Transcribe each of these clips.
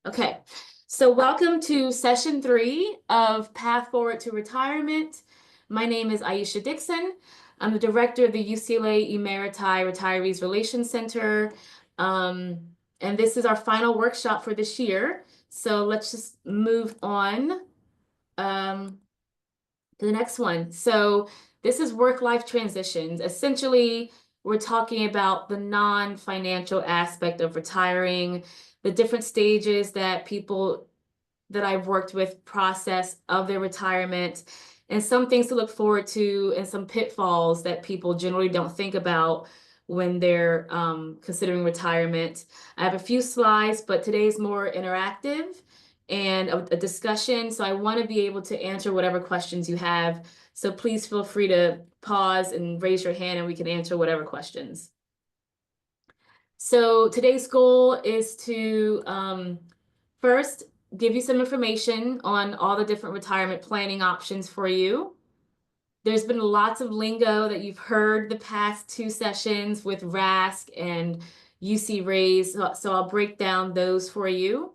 Okay, so welcome to session 3 of Path Forward to Retirement. My name is Ayesha Dixon. I'm the director of the UCLA Emeriti Retirees Relations Center. And this is our final workshop for this year. So let's just move on to the next one. So this is work-life transitions. Essentially, we're talking about the non-financial aspect of retiring, the different stages that people that I've worked with process of their retirement, and some things to look forward to and some pitfalls that people generally don't think about when they're considering retirement. I have a few slides, but today's more interactive and a discussion. So I want to be able to answer whatever questions you have. So please feel free to pause and raise your hand and we can answer whatever questions. So today's goal is to first give you some information on all the different retirement planning options for you. There's been lots of lingo that you've heard the past 2 sessions with RASC and UC Raise, so I'll break down those for you.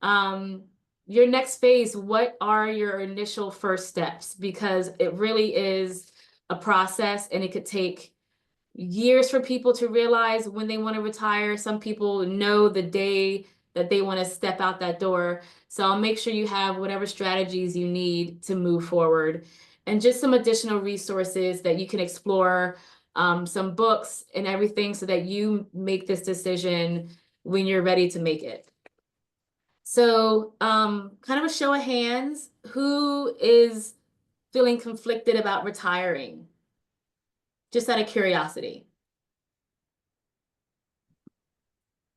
Your next phase, what are your initial first steps? Because it really is a process and it could take years for people to realize when they want to retire. Some people know the day that they want to step out that door. So I'll make sure you have whatever strategies you need to move forward, and just some additional resources that you can explore, some books and everything so that you make this decision when you're ready to make it. So kind of a show of hands, who is feeling conflicted about retiring? Just out of curiosity.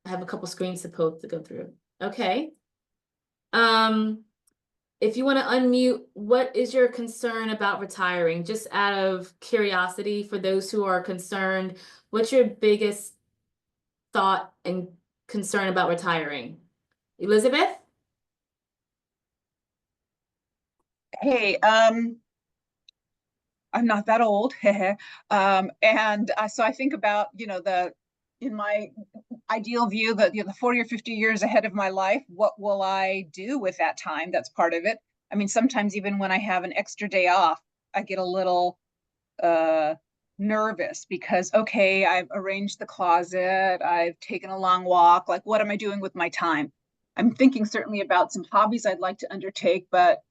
I have a couple screens to go through. Okay. If you want to unmute, what is your concern about retiring? Just out of curiosity, for those who are concerned, what's your biggest thought and concern about retiring? Elizabeth? Hey, I'm not that old. So I think about, in my ideal view, that the 40 or 50 years ahead of my life, what will I do with that time? That's part of it. I mean, sometimes even when I have an extra day off, I get a little nervous because, okay, I've arranged the closet, I've taken a long walk. Like, what am I doing with my time? I'm thinking certainly about some hobbies I'd like to undertake, but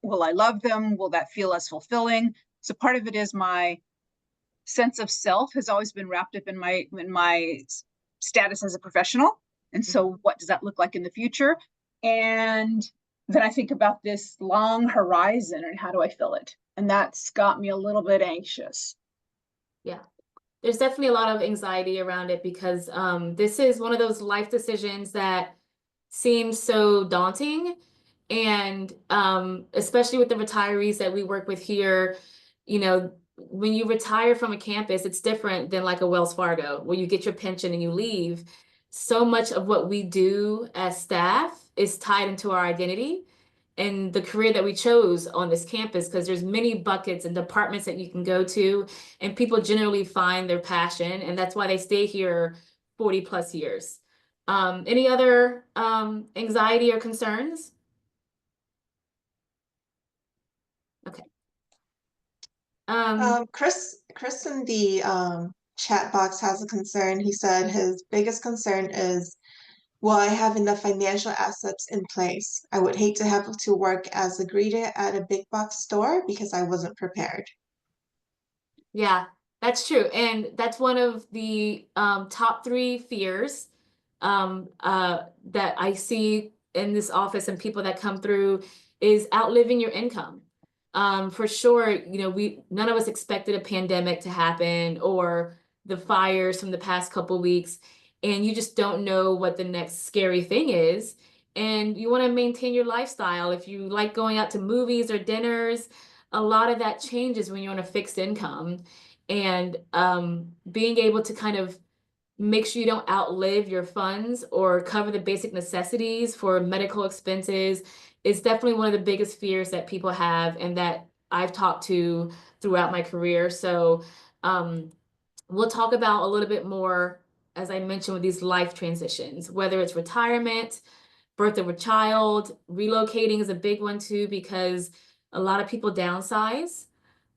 will I love them? Will that feel as fulfilling? So part of it is my sense of self has always been wrapped up in my status as a professional. And so what does that look like in the future? And then I think about this long horizon and how do I fill it? And that's got me a little bit anxious. Yeah, there's definitely a lot of anxiety around it because this is one of those life decisions that seems so daunting. And especially with the retirees that we work with here, when you retire from a campus, it's different than like a Wells Fargo where you get your pension and you leave. So much of what we do as staff is tied into our identity and the career that we chose on this campus, because there's many buckets and departments that you can go to, and people generally find their passion, and that's why they stay here 40 plus years. Any other anxiety or concerns? Okay. Chris in the chat box has a concern. He said his biggest concern is, will I have enough financial assets in place? I would hate to have to work as a greeter at a big box store because I wasn't prepared. Yeah, that's true. And that's one of the top 3 fears that I see in this office and people that come through is outliving your income. For sure, none of us expected a pandemic to happen or the fires from the past couple weeks, and you just don't know what the next scary thing is. And you want to maintain your lifestyle. If you like going out to movies or dinners, a lot of that changes when you're on a fixed income. And being able to kind of make sure you don't outlive your funds or cover the basic necessities for medical expenses is definitely one of the biggest fears that people have and that I've talked to throughout my career. So we'll talk about a little bit more, as I mentioned, with these life transitions, whether it's retirement, birth of a child. Relocating is a big one too, because a lot of people downsize,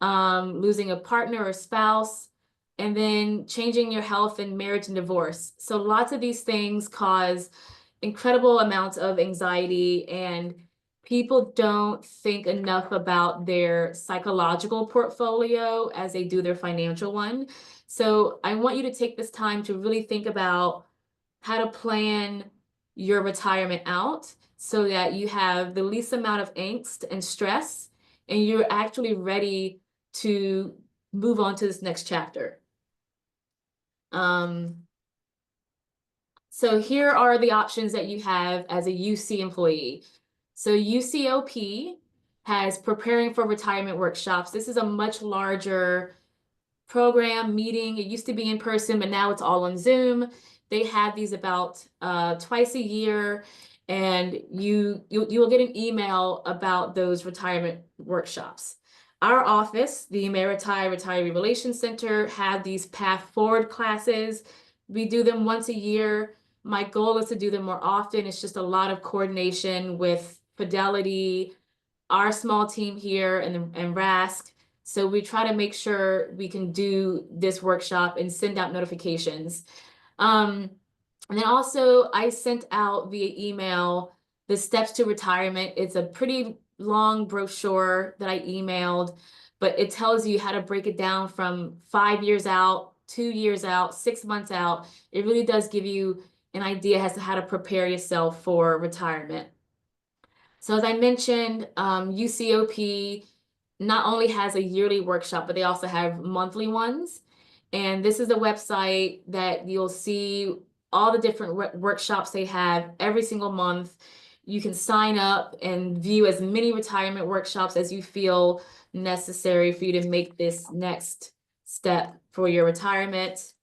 losing a partner or spouse, and then changing your health and marriage and divorce. So lots of these things cause incredible amounts of anxiety, and people don't think enough about their psychological portfolio as they do their financial one. So I want you to take this time to really think about how to plan your retirement out so that you have the least amount of angst and stress, and you're actually ready to move on to this next chapter. So here are the options that you have as a UC employee. So UCOP has preparing for retirement workshops. This is a much larger program meeting. It used to be in person, but now it's all on Zoom. They have these about twice a year, and you will get an email about those retirement workshops. Our office, the Emeriti Retiree Relations Center, have these Path Forward classes. We do them once a year. My goal is to do them more often. It's just a lot of coordination with Fidelity, our small team here, and RASC. So we try to make sure we can do this workshop and send out notifications. And then also I sent out via email the Steps to Retirement. It's a pretty long brochure that I emailed, but it tells you how to break it down from 5 years out, 2 years out, 6 months out. It really does give you an idea as to how to prepare yourself for retirement. So as I mentioned, UCOP not only has a yearly workshop, but they also have monthly ones. And this is a website that you'll see all the different workshops they have every single month. You can sign up and view as many retirement workshops as you feel necessary for you to make this next step for your retirement.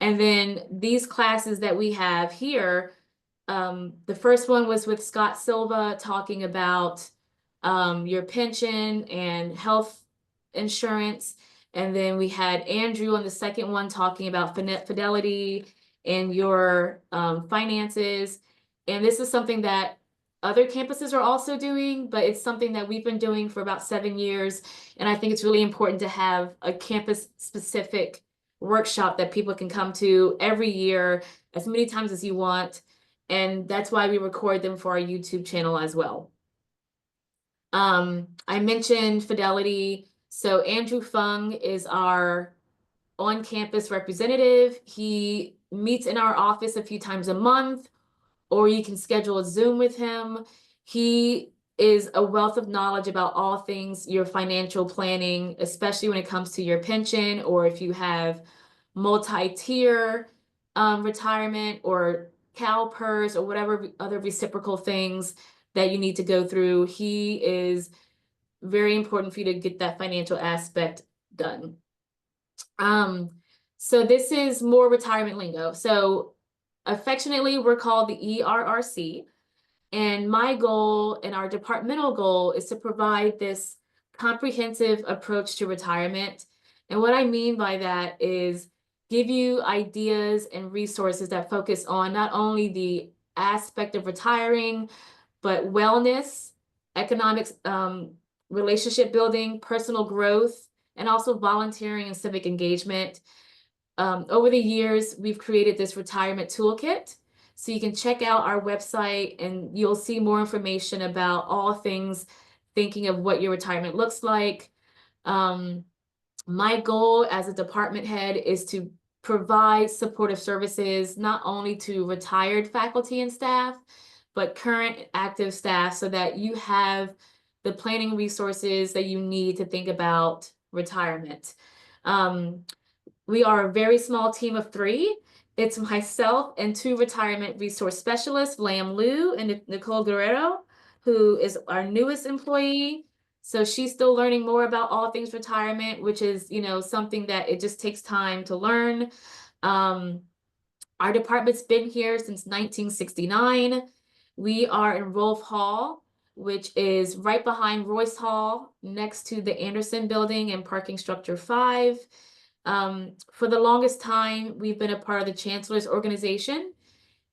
And then these classes that we have here, the first one was with Scott Silva talking about your pension and health insurance. And then we had Andrew on the second one talking about Fidelity and your finances. And this is something that other campuses are also doing, but it's something that we've been doing for about 7 years. And I think it's really important to have a campus-specific workshop that people can come to every year as many times as you want. And that's why we record them for our YouTube channel as well. I mentioned Fidelity. So Andrew Fung is our on-campus representative. He meets in our office a few times a month, or you can schedule a Zoom with him. He is a wealth of knowledge about all things your financial planning, especially when it comes to your pension, or if you have multi-tier retirement or CalPERS or whatever other reciprocal things that you need to go through. He is very important for you to get that financial aspect done. So this is more retirement lingo. So affectionately, we're called the ERRC. And my goal and our departmental goal is to provide this comprehensive approach to retirement. And what I mean by that is give you ideas and resources that focus on not only the aspect of retiring, but wellness, economics, relationship building, personal growth, and also volunteering and civic engagement. Over the years, we've created this retirement toolkit. So you can check out our website and you'll see more information about all things thinking of what your retirement looks like. My goal as a department head is to provide supportive services, not only to retired faculty and staff, but current active staff, so that you have the planning resources that you need to think about retirement. We are a very small team of 3. It's myself and 2 retirement resource specialists, Lam Liu and Nicole Guerrero, who is our newest employee. So she's still learning more about all things retirement, which is, something that it just takes time to learn. Our department's been here since 1969. We are in Rolfe Hall, which is right behind Royce Hall, next to the Anderson Building and Parking Structure 5. For the longest time, we've been a part of the Chancellor's Organization,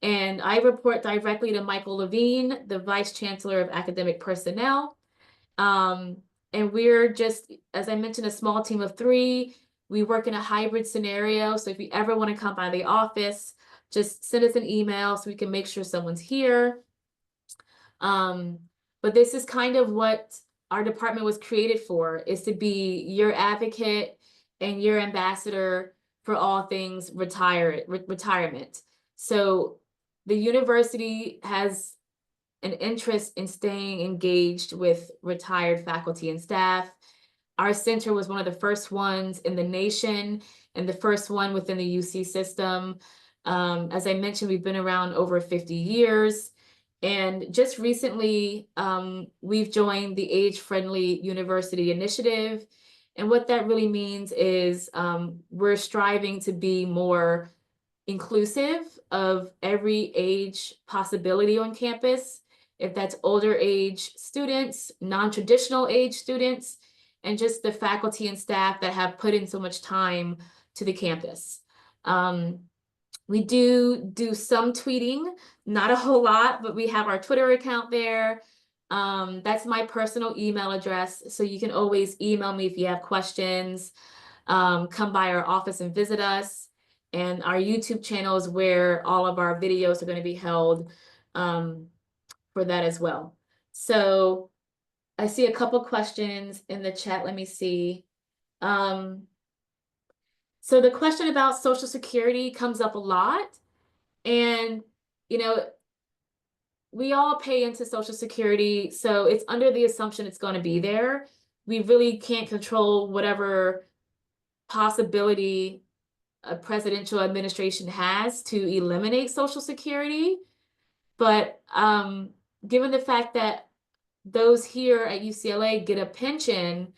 And I report directly to Michael Levine, the Vice Chancellor of Academic Personnel. And we're just, as I mentioned, a small team of 3. We work in a hybrid scenario. So if you ever want to come by the office, just send us an email so we can make sure someone's here. But this is kind of what our department was created for, is to be your advocate and your ambassador for all things retirement. So the university has an interest in staying engaged with retired faculty and staff. Our center was one of the first ones in the nation and the first one within the UC system. As I mentioned, we've been around over 50 years. And just recently, we've joined the Age-Friendly University Initiative. And what that really means is we're striving to be more inclusive of every age possibility on campus, if that's older age students, non-traditional age students, and just the faculty and staff that have put in so much time to the campus. We do some tweeting, not a whole lot, but we have our Twitter account there. That's my personal email address, so you can always email me if you have questions. Come by our office and visit us. And our YouTube channel is where all of our videos are going to be held for that as well. So I see a couple questions in the chat. Let me see. So the question about Social Security comes up a lot. And, you know, we all pay into Social Security, so it's under the assumption it's going to be there. We really can't control whatever possibility a presidential administration has to eliminate Social Security. But given the fact that those here at UCLA get a pension,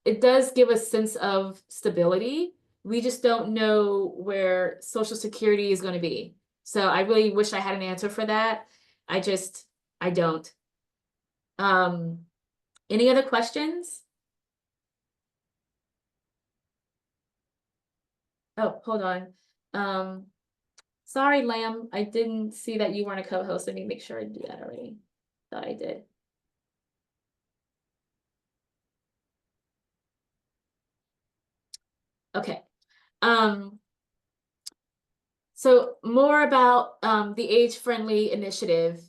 it does give a sense of stability. We just don't know where Social Security is going to be. So I really wish I had an answer for that. I don't. Any other questions? Oh, hold on. Sorry, Lamb, I didn't see that you weren't a co-host. Let me make sure I do that already. Thought I did. Okay. So more about the age-friendly initiative.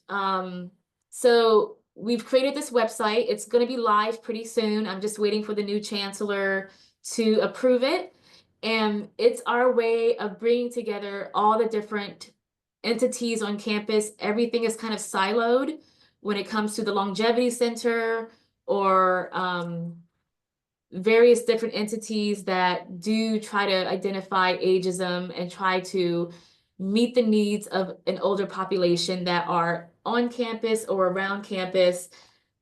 So we've created this website. It's going to be live pretty soon. I'm just waiting for the new chancellor to approve it. And it's our way of bringing together all the different entities on campus. Everything is kind of siloed when it comes to the Longevity Center or various different entities that do try to identify ageism and try to meet the needs of an older population that are on campus or around campus,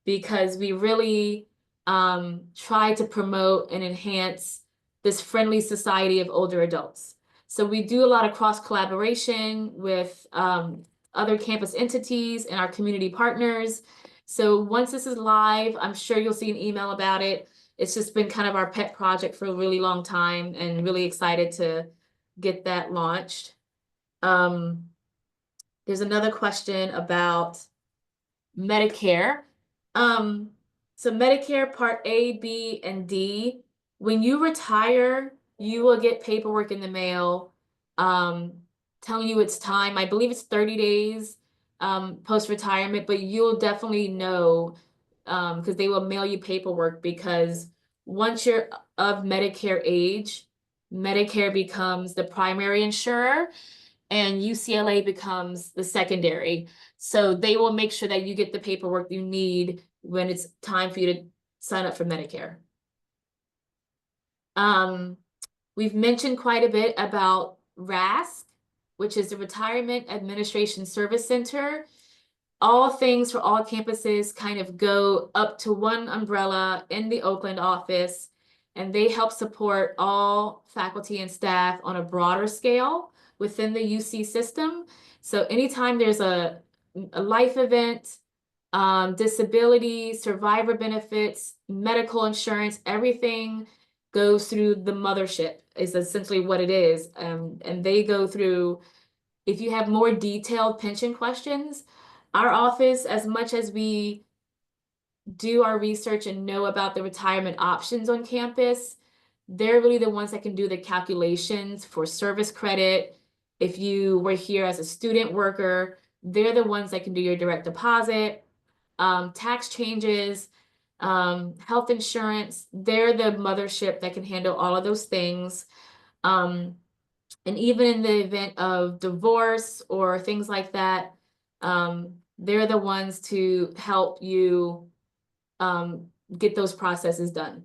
because we really try to promote and enhance this friendly society of older adults. So we do a lot of cross collaboration with other campus entities and our community partners. So once this is live, I'm sure you'll see an email about it. It's just been kind of our pet project for a really long time, and really excited to get that launched. There's another question about Medicare. So Medicare Part A, B, and D, when you retire, you will get paperwork in the mail telling you it's time. I believe it's 30 days post-retirement, but you'll definitely know because they will mail you paperwork, because once you're of Medicare age, Medicare becomes the primary insurer and UCLA becomes the secondary. So they will make sure that you get the paperwork you need when it's time for you to sign up for Medicare. We've mentioned quite a bit about RASC, which is the Retirement Administration Service Center. All things for all campuses kind of go up to one umbrella in the Oakland office, and they help support all faculty and staff on a broader scale within the UC system. So anytime there's a life event, disability, survivor benefits, medical insurance, everything goes through the mothership is essentially what it is. And they go through If you have more detailed pension questions, our office, as much as we do our research and know about the retirement options on campus, they're really the ones that can do the calculations for service credit. If you were here as a student worker, they're the ones that can do your direct deposit, tax changes, health insurance. They're the mothership that can handle all of those things. And even in the event of divorce or things like that, they're the ones to help you get those processes done.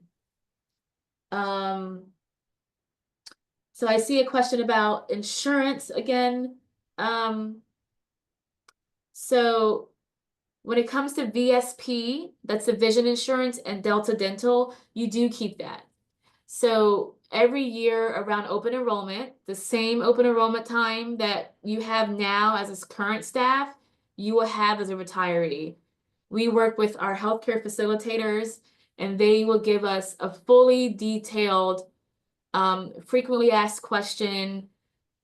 So I see a question about insurance again. So when it comes to VSP, that's the vision insurance, and Delta Dental, you do keep that. So every year around open enrollment, the same open enrollment time that you have now as a current staff, you will have as a retiree. We work with our healthcare facilitators, and they will give us a fully detailed, frequently asked question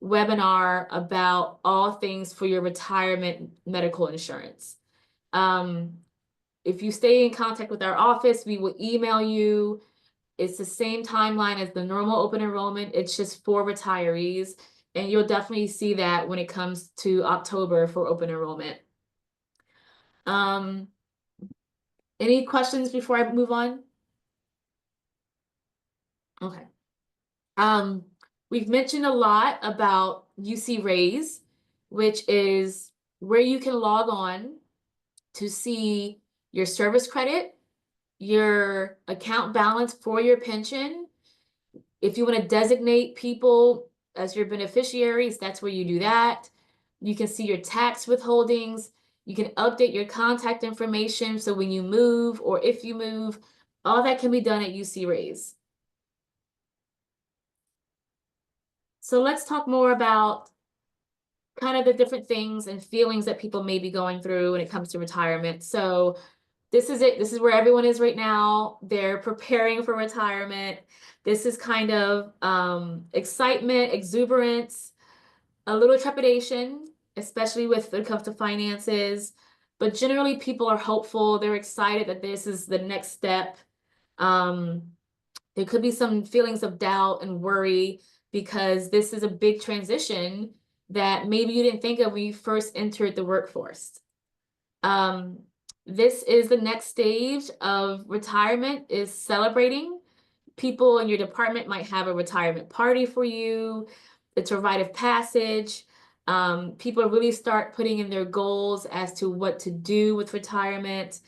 webinar about all things for your retirement medical insurance. If you stay in contact with our office, we will email you. It's the same timeline as the normal open enrollment. It's just for retirees. And you'll definitely see that when it comes to October for open enrollment. Any questions before I move on? Okay. We've mentioned a lot about UC Raise, which is where you can log on to see your service credit, your account balance for your pension. If you want to designate people as your beneficiaries, that's where you do that. You can see your tax withholdings. You can update your contact information. So when you move or if you move, all that can be done at UC Raise. So let's talk more about kind of the different things and feelings that people may be going through when it comes to retirement. So this is it. This is where everyone is right now. They're preparing for retirement. This is kind of excitement, exuberance, a little trepidation, especially when it comes to finances. But generally, people are hopeful. They're excited that this is the next step. There could be some feelings of doubt and worry because this is a big transition that maybe you didn't think of when you first entered the workforce. This is the next stage of retirement, is celebrating. People in your department might have a retirement party for you. It's a rite of passage. People really start putting in their goals as to what to do with retirement,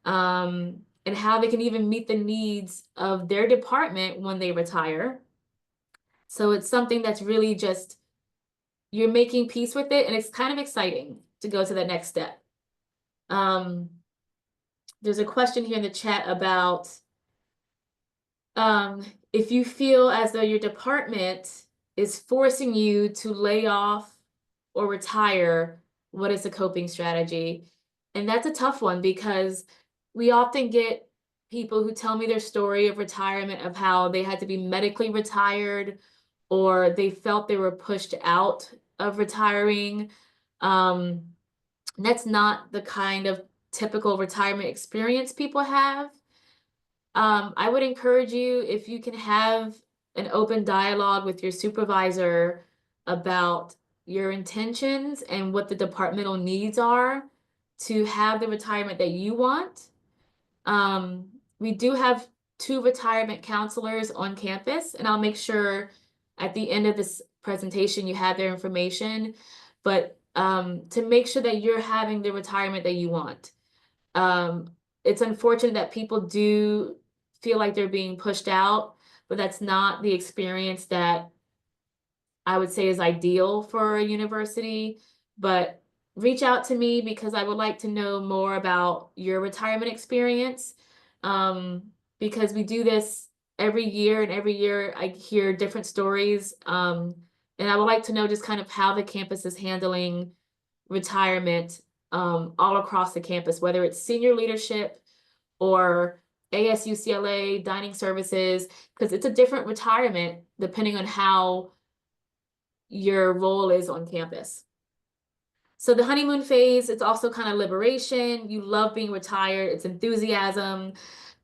and how they can even meet the needs of their department when they retire. So it's something that's really just, you're making peace with it, and it's kind of exciting to go to the next step. There's a question here in the chat about if you feel as though your department is forcing you to lay off or retire, what is the coping strategy? And that's a tough one because we often get people who tell me their story of retirement, of how they had to be medically retired or they felt they were pushed out of retiring. That's not the kind of typical retirement experience people have. I would encourage you, if you can have an open dialogue with your supervisor about your intentions and what the departmental needs are to have the retirement that you want. We do have 2 retirement counselors on campus, and I'll make sure at the end of this presentation you have their information, but to make sure that you're having the retirement that you want. It's unfortunate that people do feel like they're being pushed out, but that's not the experience that I would say is ideal for a university. But reach out to me because I would like to know more about your retirement experience, because we do this every year, and every year I hear different stories. And I would like to know just kind of how the campus is handling retirement all across the campus, whether it's senior leadership or UCLA dining services, because it's a different retirement depending on how your role is on campus. So the honeymoon phase, it's also kind of liberation. You love being retired. It's enthusiasm.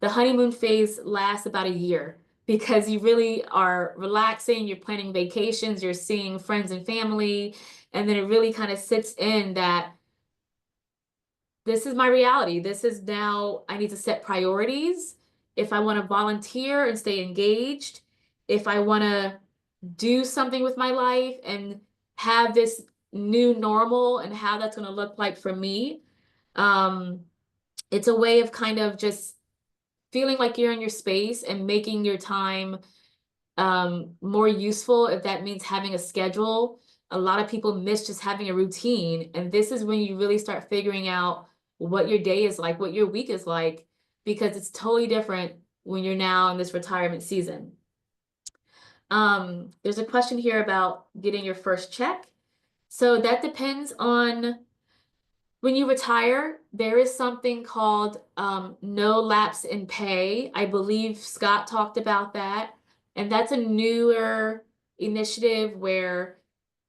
The honeymoon phase lasts about a year because you really are relaxing. You're planning vacations. You're seeing friends and family. And then it really kind of sits in that this is my reality. This is now, I need to set priorities. If I want to volunteer and stay engaged, if I want to do something with my life and have this new normal and how that's going to look like for me. It's a way of kind of just feeling like you're in your space and making your time more useful, if that means having a schedule. A lot of people miss just having a routine, and this is when you really start figuring out what your day is like, what your week is like, because it's totally different when you're now in this retirement season. There's a question here about getting your first check. So that depends on when you retire. There is something called no lapse in pay. I believe Scott talked about that. And that's a newer initiative where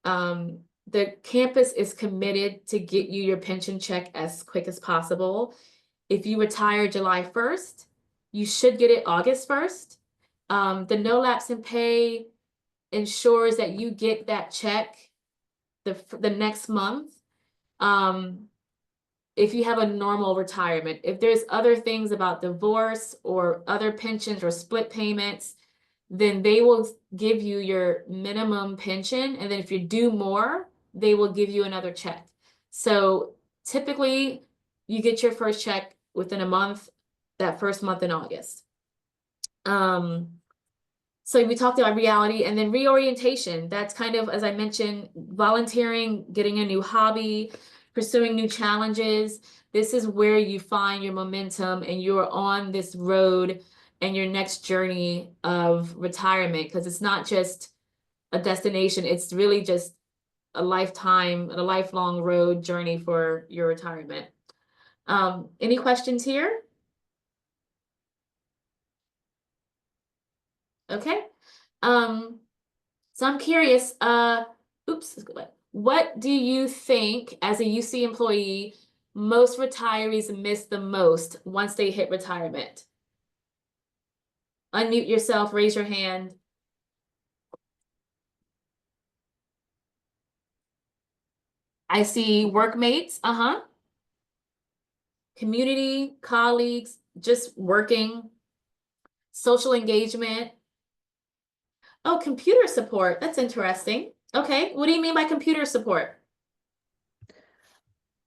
the campus is committed to get you your pension check as quick as possible. If you retire July 1st, you should get it August 1st. The no lapse in pay ensures that you get that check the next month. If you have a normal retirement, if there's other things about divorce or other pensions or split payments, then they will give you your minimum pension. And then if you do more, they will give you another check. So typically you get your first check within a month, that first month in August. So we talked about reality and then reorientation. That's kind of, as I mentioned, volunteering, getting a new hobby, pursuing new challenges. This is where you find your momentum and you're on this road and your next journey of retirement, because it's not just a destination. It's really just a lifetime, a lifelong road journey for your retirement. Any questions here? Okay. So I'm curious, oops, what do you think as a UC employee most retirees miss the most once they hit retirement? Unmute yourself, raise your hand. I see workmates, community, colleagues, just working, social engagement. Oh, computer support. That's interesting. Okay, what do you mean by computer support?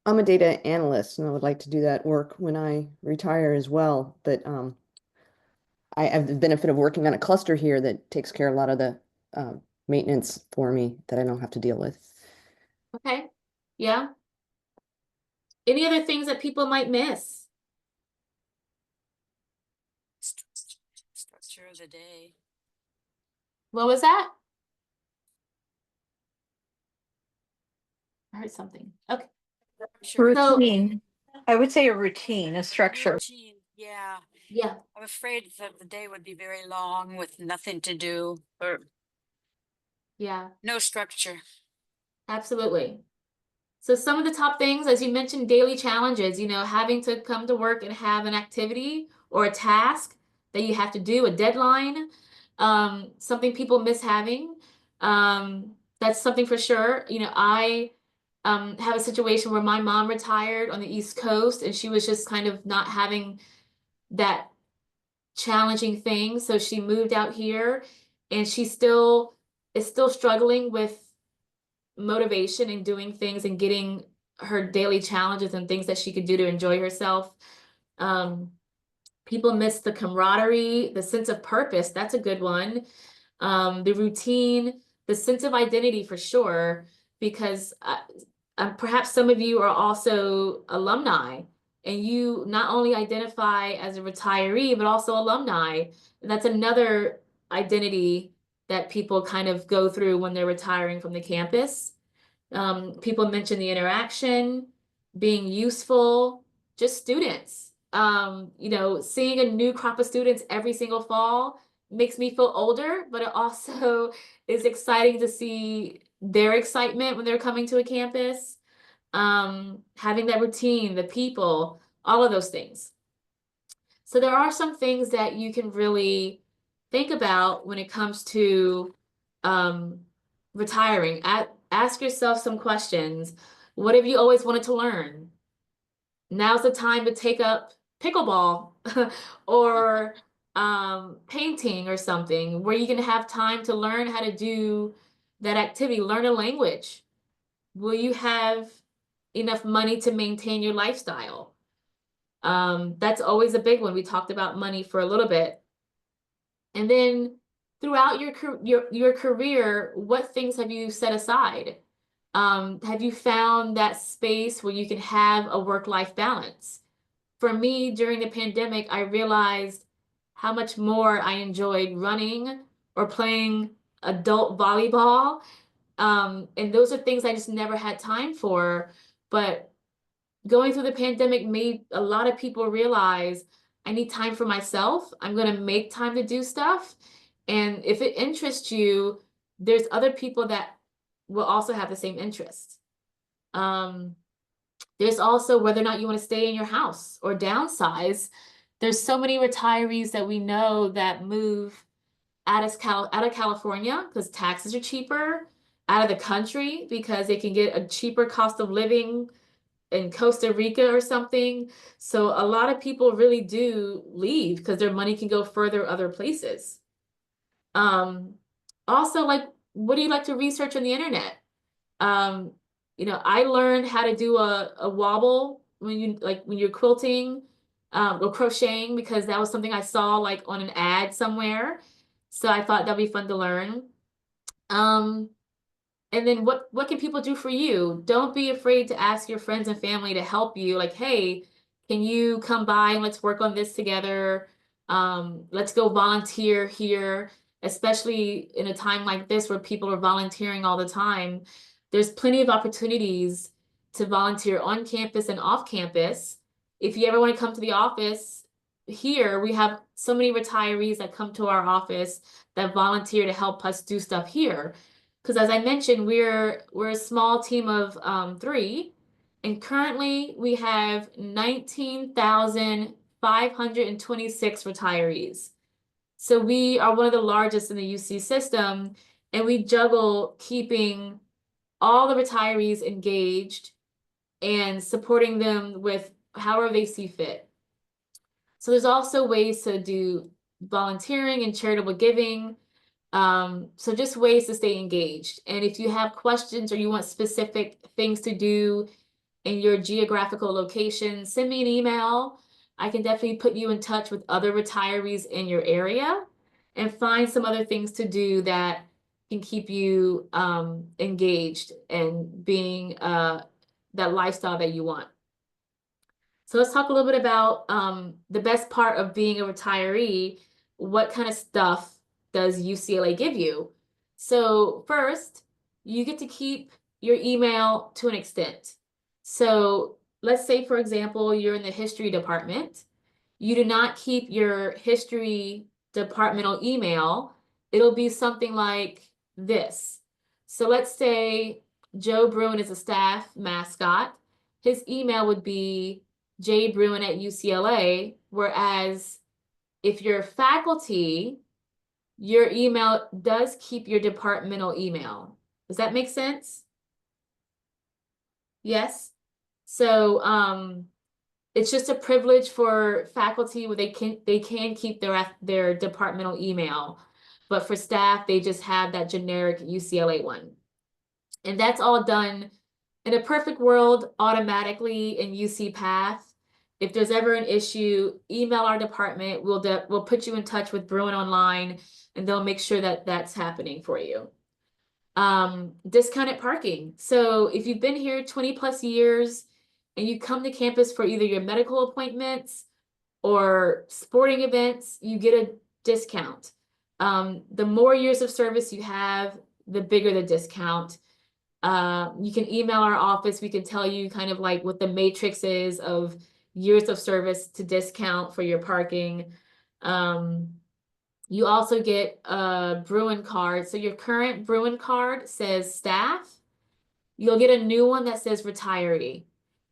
I'm a data analyst and I would like to do that work when I retire as well. But I have the benefit of working on a cluster here that takes care of a lot of the maintenance for me that I don't have to deal with. Okay, yeah. Any other things that people might miss? Structure of the day. What was that? I heard something. Okay. Sure. Routine. I would say a routine, a structure. Routine, yeah. Yeah, I'm afraid that the day would be very long with nothing to do or yeah, no structure. absolutely. So some of the top things, as you mentioned, daily challenges, having to come to work and have an activity or a task that you have to do, a deadline, something people miss having. That's something for sure. I have a situation where my mom retired on the East Coast and she was just kind of not having that challenging thing. So she moved out here and she still is still struggling with motivation and doing things and getting her daily challenges and things that she could do to enjoy herself. People miss the camaraderie, the sense of purpose. That's a good one. The routine, the sense of identity for sure, because perhaps some of you are also alumni and you not only identify as a retiree, but also alumni. And that's another identity that people kind of go through when they're retiring from the campus. People mention the interaction, being useful, just students. Seeing a new crop of students every single fall makes me feel older, but it also is exciting to see their excitement when they're coming to a campus. having that routine, the people, all of those things. So there are some things that you can really think about when it comes to retiring. Ask yourself some questions. What have you always wanted to learn? Now's the time to take up pickleball or painting or something where you can have time to learn how to do that activity, learn a language. Will you have enough money to maintain your lifestyle? That's always a big one. We talked about money for a little bit. And then throughout your career, what things have you set aside? Have you found that space where you can have a work-life balance? For me, during the pandemic, I realized how much more I enjoyed running or playing adult volleyball. And those are things I just never had time for. But going through the pandemic made a lot of people realize I need time for myself. I'm going to make time to do stuff. And if it interests you, there's other people that will also have the same interest. There's also whether or not you want to stay in your house or downsize. There's so many retirees that we know that move out of California because taxes are cheaper, out of the country because they can get a cheaper cost of living in Costa Rica or something. So a lot of people really do leave because their money can go further other places. Also, like, what do you like to research on the internet? I learned how to do a wobble when you're quilting or crocheting because that was something I saw like on an ad somewhere. So I thought that'd be fun to learn. And then what can people do for you? Don't be afraid to ask your friends and family to help you. Like, hey, can you come by and let's work on this together? Let's go volunteer here, especially in a time like this where people are volunteering all the time. There's plenty of opportunities to volunteer on campus and off campus. If you ever want to come to the office here, we have so many retirees that come to our office that volunteer to help us do stuff here. Because as I mentioned, we're a small team of 3, and currently we have 19,526 retirees. So we are one of the largest in the UC system, and we juggle keeping all the retirees engaged and supporting them with however they see fit. So there's also ways to do volunteering and charitable giving. So just ways to stay engaged. And if you have questions or you want specific things to do in your geographical location, send me an email. I can definitely put you in touch with other retirees in your area and find some other things to do that can keep you engaged and being that lifestyle that you want. So let's talk a little bit about the best part of being a retiree. What kind of stuff does UCLA give you? So first, you get to keep your email to an extent. So let's say, for example, you're in the history department. You do not keep your history departmental email. It'll be something like this. So let's say Joe Bruin is a staff mascot. His email would be jbruin@UCLA, whereas if you're faculty, your email does keep your departmental email. Does that make sense? Yes? So it's just a privilege for faculty where they can keep their departmental email, but for staff, they just have that generic UCLA one. And that's all done in a perfect world automatically in UC Path. If there's ever an issue, email our department. We'll put you in touch with Bruin Online, and they'll make sure that that's happening for you. Discounted parking. So if you've been here 20 plus years and you come to campus for either your medical appointments or sporting events, you get a discount. The more years of service you have, the bigger the discount. You can email our office. We can tell you kind of like what the matrix is of years of service to discount for your parking. You also get a Bruin card. So your current Bruin card says staff. you'll get a new one that says retiree.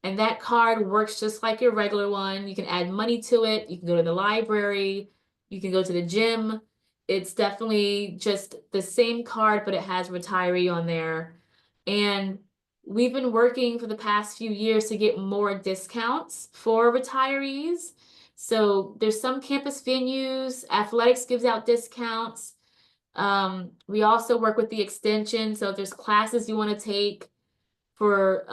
And that card works just like your regular one. You can add money to it. You can go to the library. You can go to the gym. It's definitely just the same card, but it has retiree on there. And we've been working for the past few years to get more discounts for retirees. So there's some campus venues, athletics gives out discounts. We also work with the extension. So if there's classes you want to take for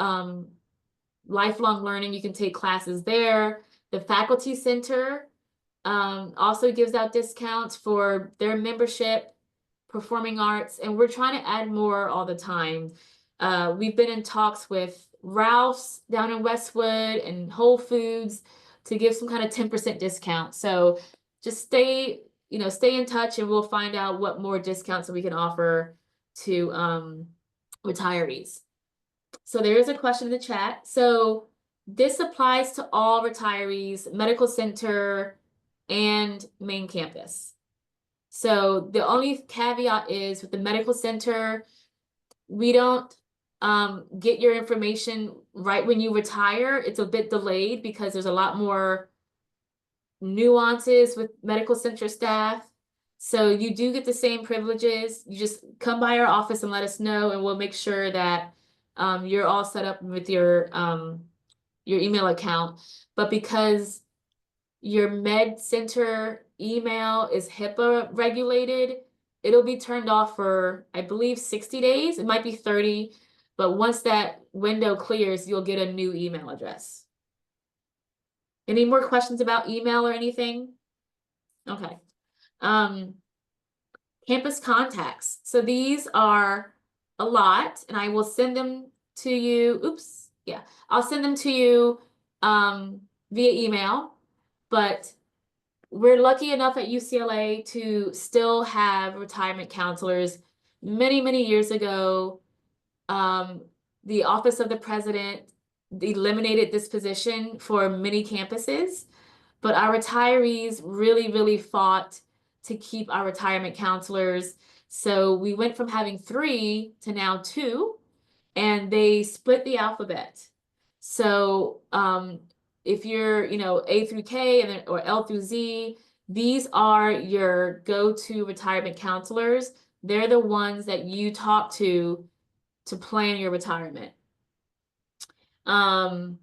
lifelong learning, you can take classes there. The faculty center also gives out discounts for their membership, performing arts, and we're trying to add more all the time. We've been in talks with Ralph's down in Westwood and Whole Foods to give some kind of 10% discount. So just stay in touch and we'll find out what more discounts that we can offer to retirees. So there is a question in the chat. So this applies to all retirees, medical center, and main campus. So the only caveat is with the medical center, we don't get your information right when you retire. It's a bit delayed because there's a lot more nuances with medical center staff. So you do get the same privileges. You just come by our office and let us know, and we'll make sure that you're all set up with your email account. But because your med center email is HIPAA regulated, it'll be turned off for, I believe, 60 days. It might be 30, but once that window clears, you'll get a new email address. Any more questions about email or anything? Okay. Campus contacts. So these are a lot, and I will send them to you. Oops. Yeah, I'll send them to you via email, but we're lucky enough at UCLA to still have retirement counselors. Many, many years ago, the Office of the President eliminated this position for many campuses, but our retirees really, really fought to keep our retirement counselors. So we went from having 3 to now 2, and they split the alphabet. So if you're, A through K and then, or L through Z, these are your go-to retirement counselors. They're the ones that you talk to plan your retirement. And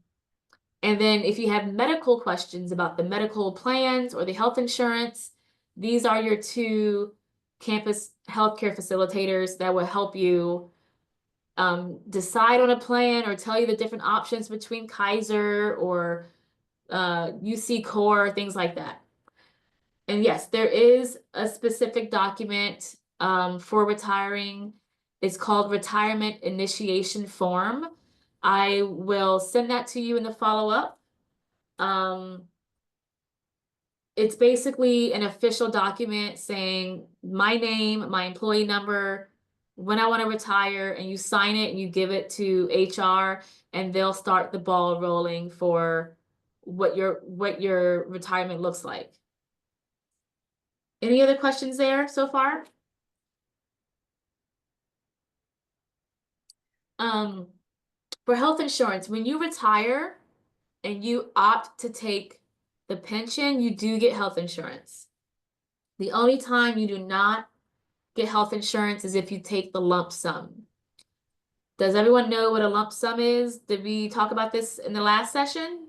then if you have medical questions about the medical plans or the health insurance, these are your 2 campus healthcare facilitators that will help you decide on a plan or tell you the different options between Kaiser or UC Core, things like that. And yes, there is a specific document for retiring. It's called Retirement Initiation Form. I will send that to you in the follow-up. It's basically an official document saying my name, my employee number, when I want to retire, and you sign it and you give it to HR, and they'll start the ball rolling for what your retirement looks like. Any other questions there so far? For health insurance, when you retire and you opt to take the pension, you do get health insurance. The only time you do not get health insurance is if you take the lump sum. Does everyone know what a lump sum is? Did we talk about this in the last session?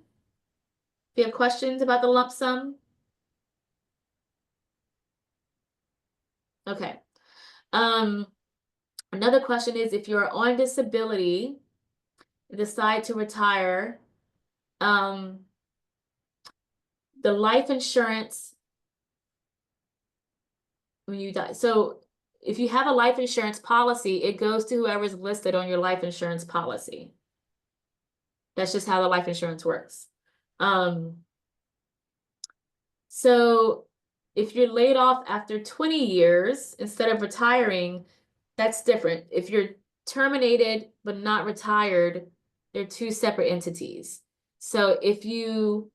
If you have questions about the lump sum? Okay. Another question is, if you're on disability, decide to retire, the life insurance when you die. So if you have a life insurance policy, it goes to whoever's listed on your life insurance policy. That's just how the life insurance works. So if you're laid off after 20 years instead of retiring, that's different. If you're terminated but not retired, they're 2 separate entities. So if you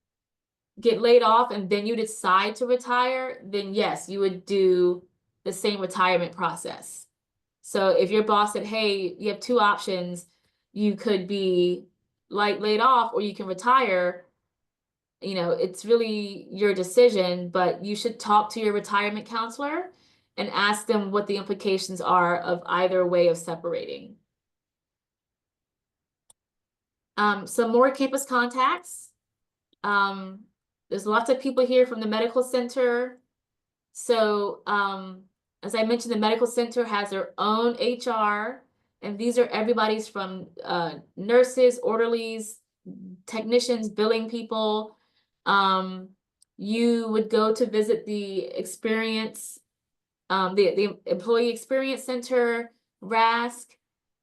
get laid off and then you decide to retire, then yes, you would do the same retirement process. So if your boss said, hey, you have 2 options, you could be laid off or you can retire. You know, it's really your decision, but you should talk to your retirement counselor and ask them what the implications are of either way of separating. Some more campus contacts. There's lots of people here from the medical center. So, as I mentioned, the medical center has their own HR, and these are everybody's from nurses, orderlies, technicians, billing people. You would go to visit the experience, the Employee Experience Center, RASC.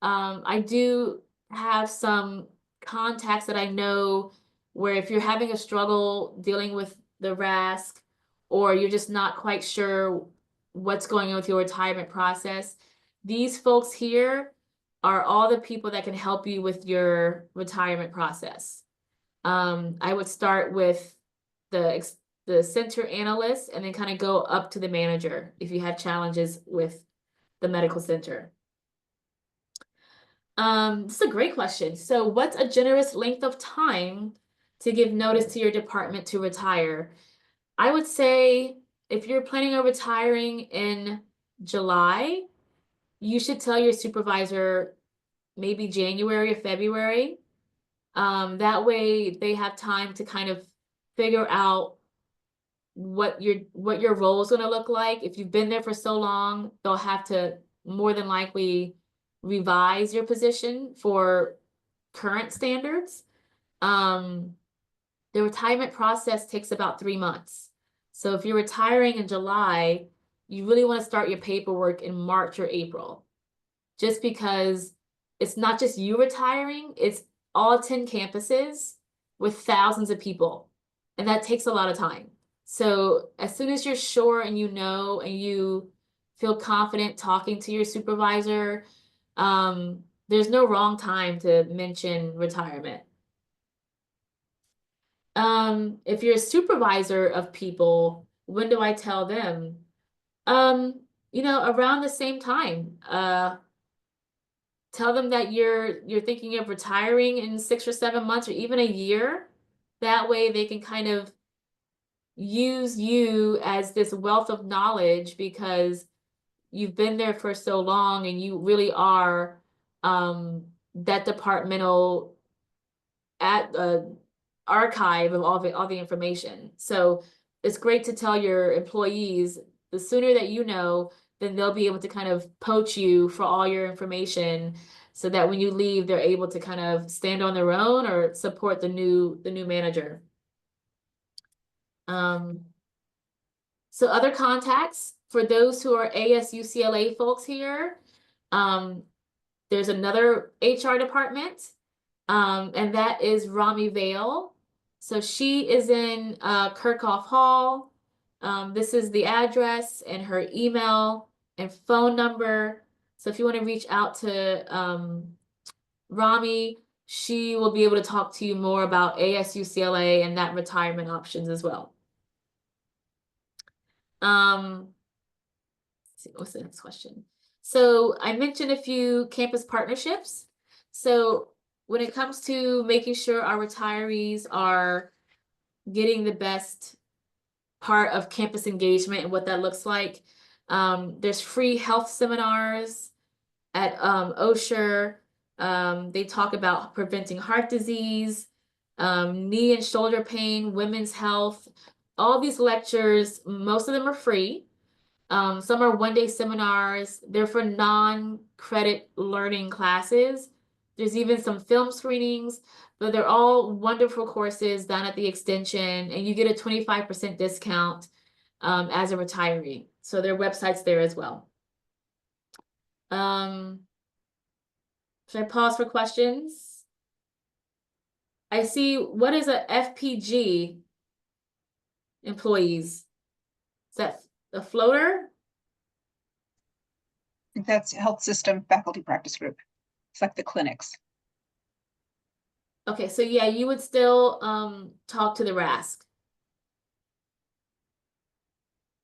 I do have some contacts that I know where if you're having a struggle dealing with the RASC, or you're just not quite sure what's going on with your retirement process, these folks here are all the people that can help you with your retirement process. I would start with the center analyst and then kind of go up to the manager if you have challenges with the medical center. This is a great question. So what's a generous length of time to give notice to your department to retire? I would say if you're planning on retiring in July, you should tell your supervisor maybe January or February. That way they have time to kind of figure out what your role is going to look like. If you've been there for so long, they'll have to more than likely revise your position for current standards. The retirement process takes about 3 months. So if you're retiring in July, you really want to start your paperwork in March or April, just because it's not just you retiring, it's all 10 campuses with thousands of people, and that takes a lot of time. So as soon as you're sure and you know and you feel confident talking to your supervisor, there's no wrong time to mention retirement. If you're a supervisor of people, when do I tell them? You know, around the same time. Tell them that you're thinking of retiring in 6 or 7 months or even a year. That way they can kind of use you as this wealth of knowledge because you've been there for so long and you really are that departmental archive of all the information. So it's great to tell your employees, the sooner that you know, then they'll be able to kind of poach you for all your information so that when you leave, they're able to kind of stand on their own or support the new manager. So other contacts for those who are UCLA folks here, there's another HR department, and that is Rami Vale. So she is in Kirkhoff Hall. This is the address and her email and phone number. So if you want to reach out to Rami, she will be able to talk to you more about UCLA and that retirement options as well. Let's see, what's the next question? So I mentioned a few campus partnerships. So when it comes to making sure our retirees are getting the best part of campus engagement and what that looks like, there's free health seminars at Osher. They talk about preventing heart disease, knee and shoulder pain, women's health. All these lectures, most of them are free. Some are one-day seminars. They're for non-credit learning classes. There's even some film screenings, but they're all wonderful courses down at the extension, and you get a 25% discount as a retiree. So their website's there as well. Should I pause for questions? I see, what is a FPG employees? Is that a floater? I think that's Health System Faculty Practice Group. It's like the clinics. Okay, so yeah, you would still talk to the RASC.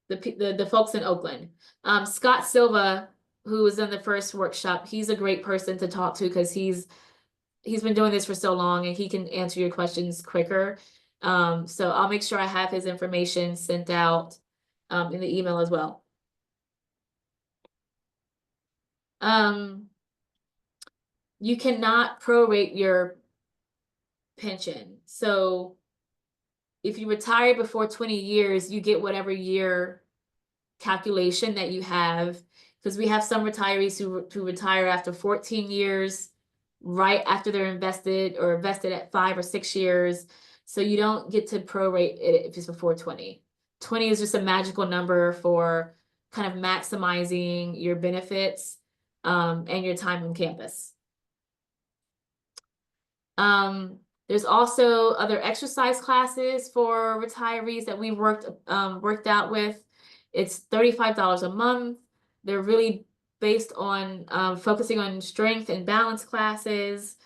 The folks in Oakland. Scott Silva, who was in the first workshop, he's a great person to talk to because he's he's been doing this for so long and he can answer your questions quicker. So I'll make sure I have his information sent out in the email as well. You cannot prorate your pension. So if you retire before 20 years, you get whatever year calculation that you have, because we have some retirees who retire after 14 years, right after they're invested or vested at 5 or 6 years. So you don't get to prorate it if it's before 20. 20 is just a magical number for kind of maximizing your benefits and your time on campus. There's also other exercise classes for retirees that we've worked out with. It's $35 a month. They're really based on focusing on strength and balance classes.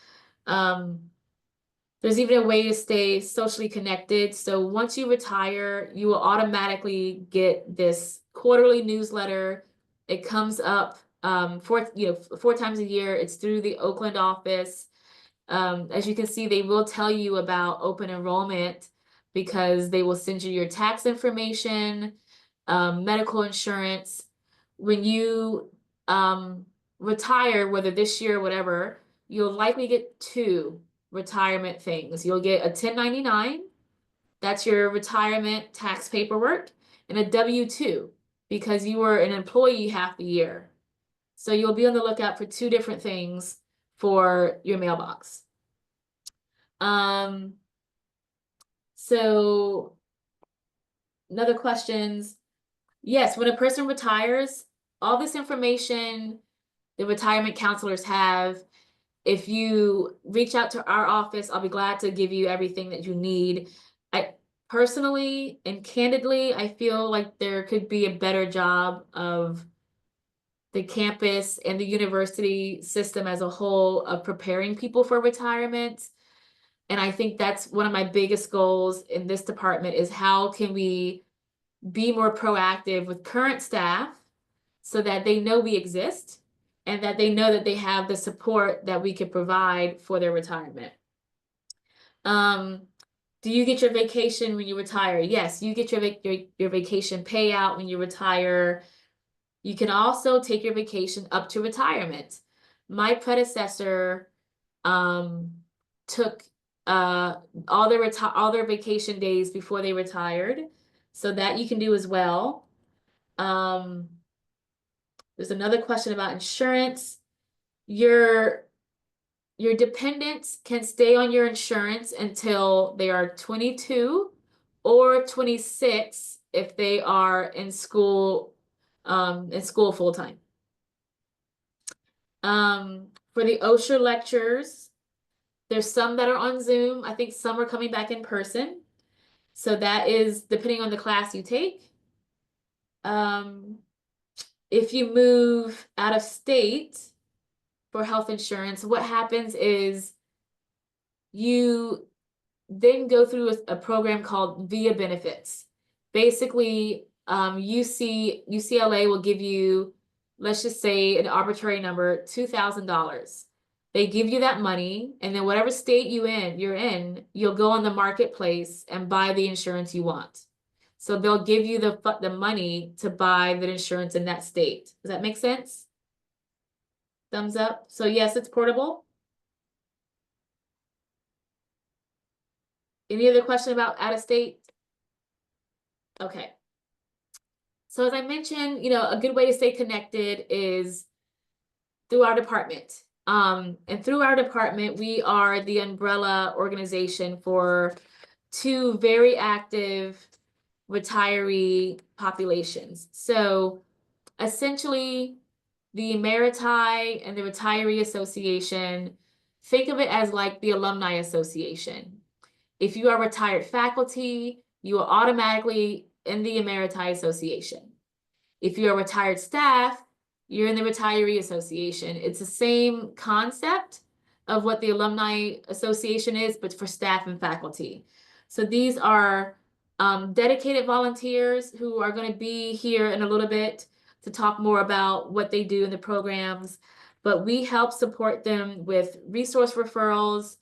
There's even a way to stay socially connected. So once you retire, you will automatically get this quarterly newsletter. It comes up 4 times a year. It's through the Oakland office. As you can see, they will tell you about open enrollment because they will send you your tax information, medical insurance. When you retire, whether this year or whatever, you'll likely get 2 retirement things. You'll get a 1099, that's your retirement tax paperwork, and a W-2 because you were an employee half the year. So you'll be on the lookout for 2 different things for your mailbox. So another questions. Yes, when a person retires, all this information the retirement counselors have. If you reach out to our office, I'll be glad to give you everything that you need. I personally and candidly, I feel like there could be a better job of the campus and the university system as a whole of preparing people for retirement. And I think that's one of my biggest goals in this department is how can we be more proactive with current staff so that they know we exist and that they know that they have the support that we can provide for their retirement. Do you get your vacation when you retire? Yes, you get your vacation payout when you retire. You can also take your vacation up to retirement. My predecessor took all their vacation days before they retired, so that you can do as well. There's another question about insurance. Your dependents can stay on your insurance until they are 22 or 26 if they are in school full time. For the OSHA lectures, there's some that are on Zoom. I think some are coming back in person. So that is depending on the class you take. If you move out of state for health insurance, what happens is you then go through a program called VIA benefits. Basically, UCLA will give you, let's just say an arbitrary number, $2,000. They give you that money, and then whatever state you're in, you'll go on the marketplace and buy the insurance you want. So they'll give you the money to buy the insurance in that state. Does that make sense? Thumbs up. So yes, it's portable. Any other question about out of state? Okay. So as I mentioned, a good way to stay connected is through our department. And through our department, we are the umbrella organization for 2 very active retiree populations. So essentially, the Emeriti and the Retiree Association, think of it as like the Alumni Association. If you are retired faculty, you are automatically in the Emeriti Association. If you're a retired staff, you're in the Retiree Association. It's the same concept of what the Alumni Association is, but for staff and faculty. So these are dedicated volunteers who are going to be here in a little bit to talk more about what they do in the programs. but we help support them with resource referrals,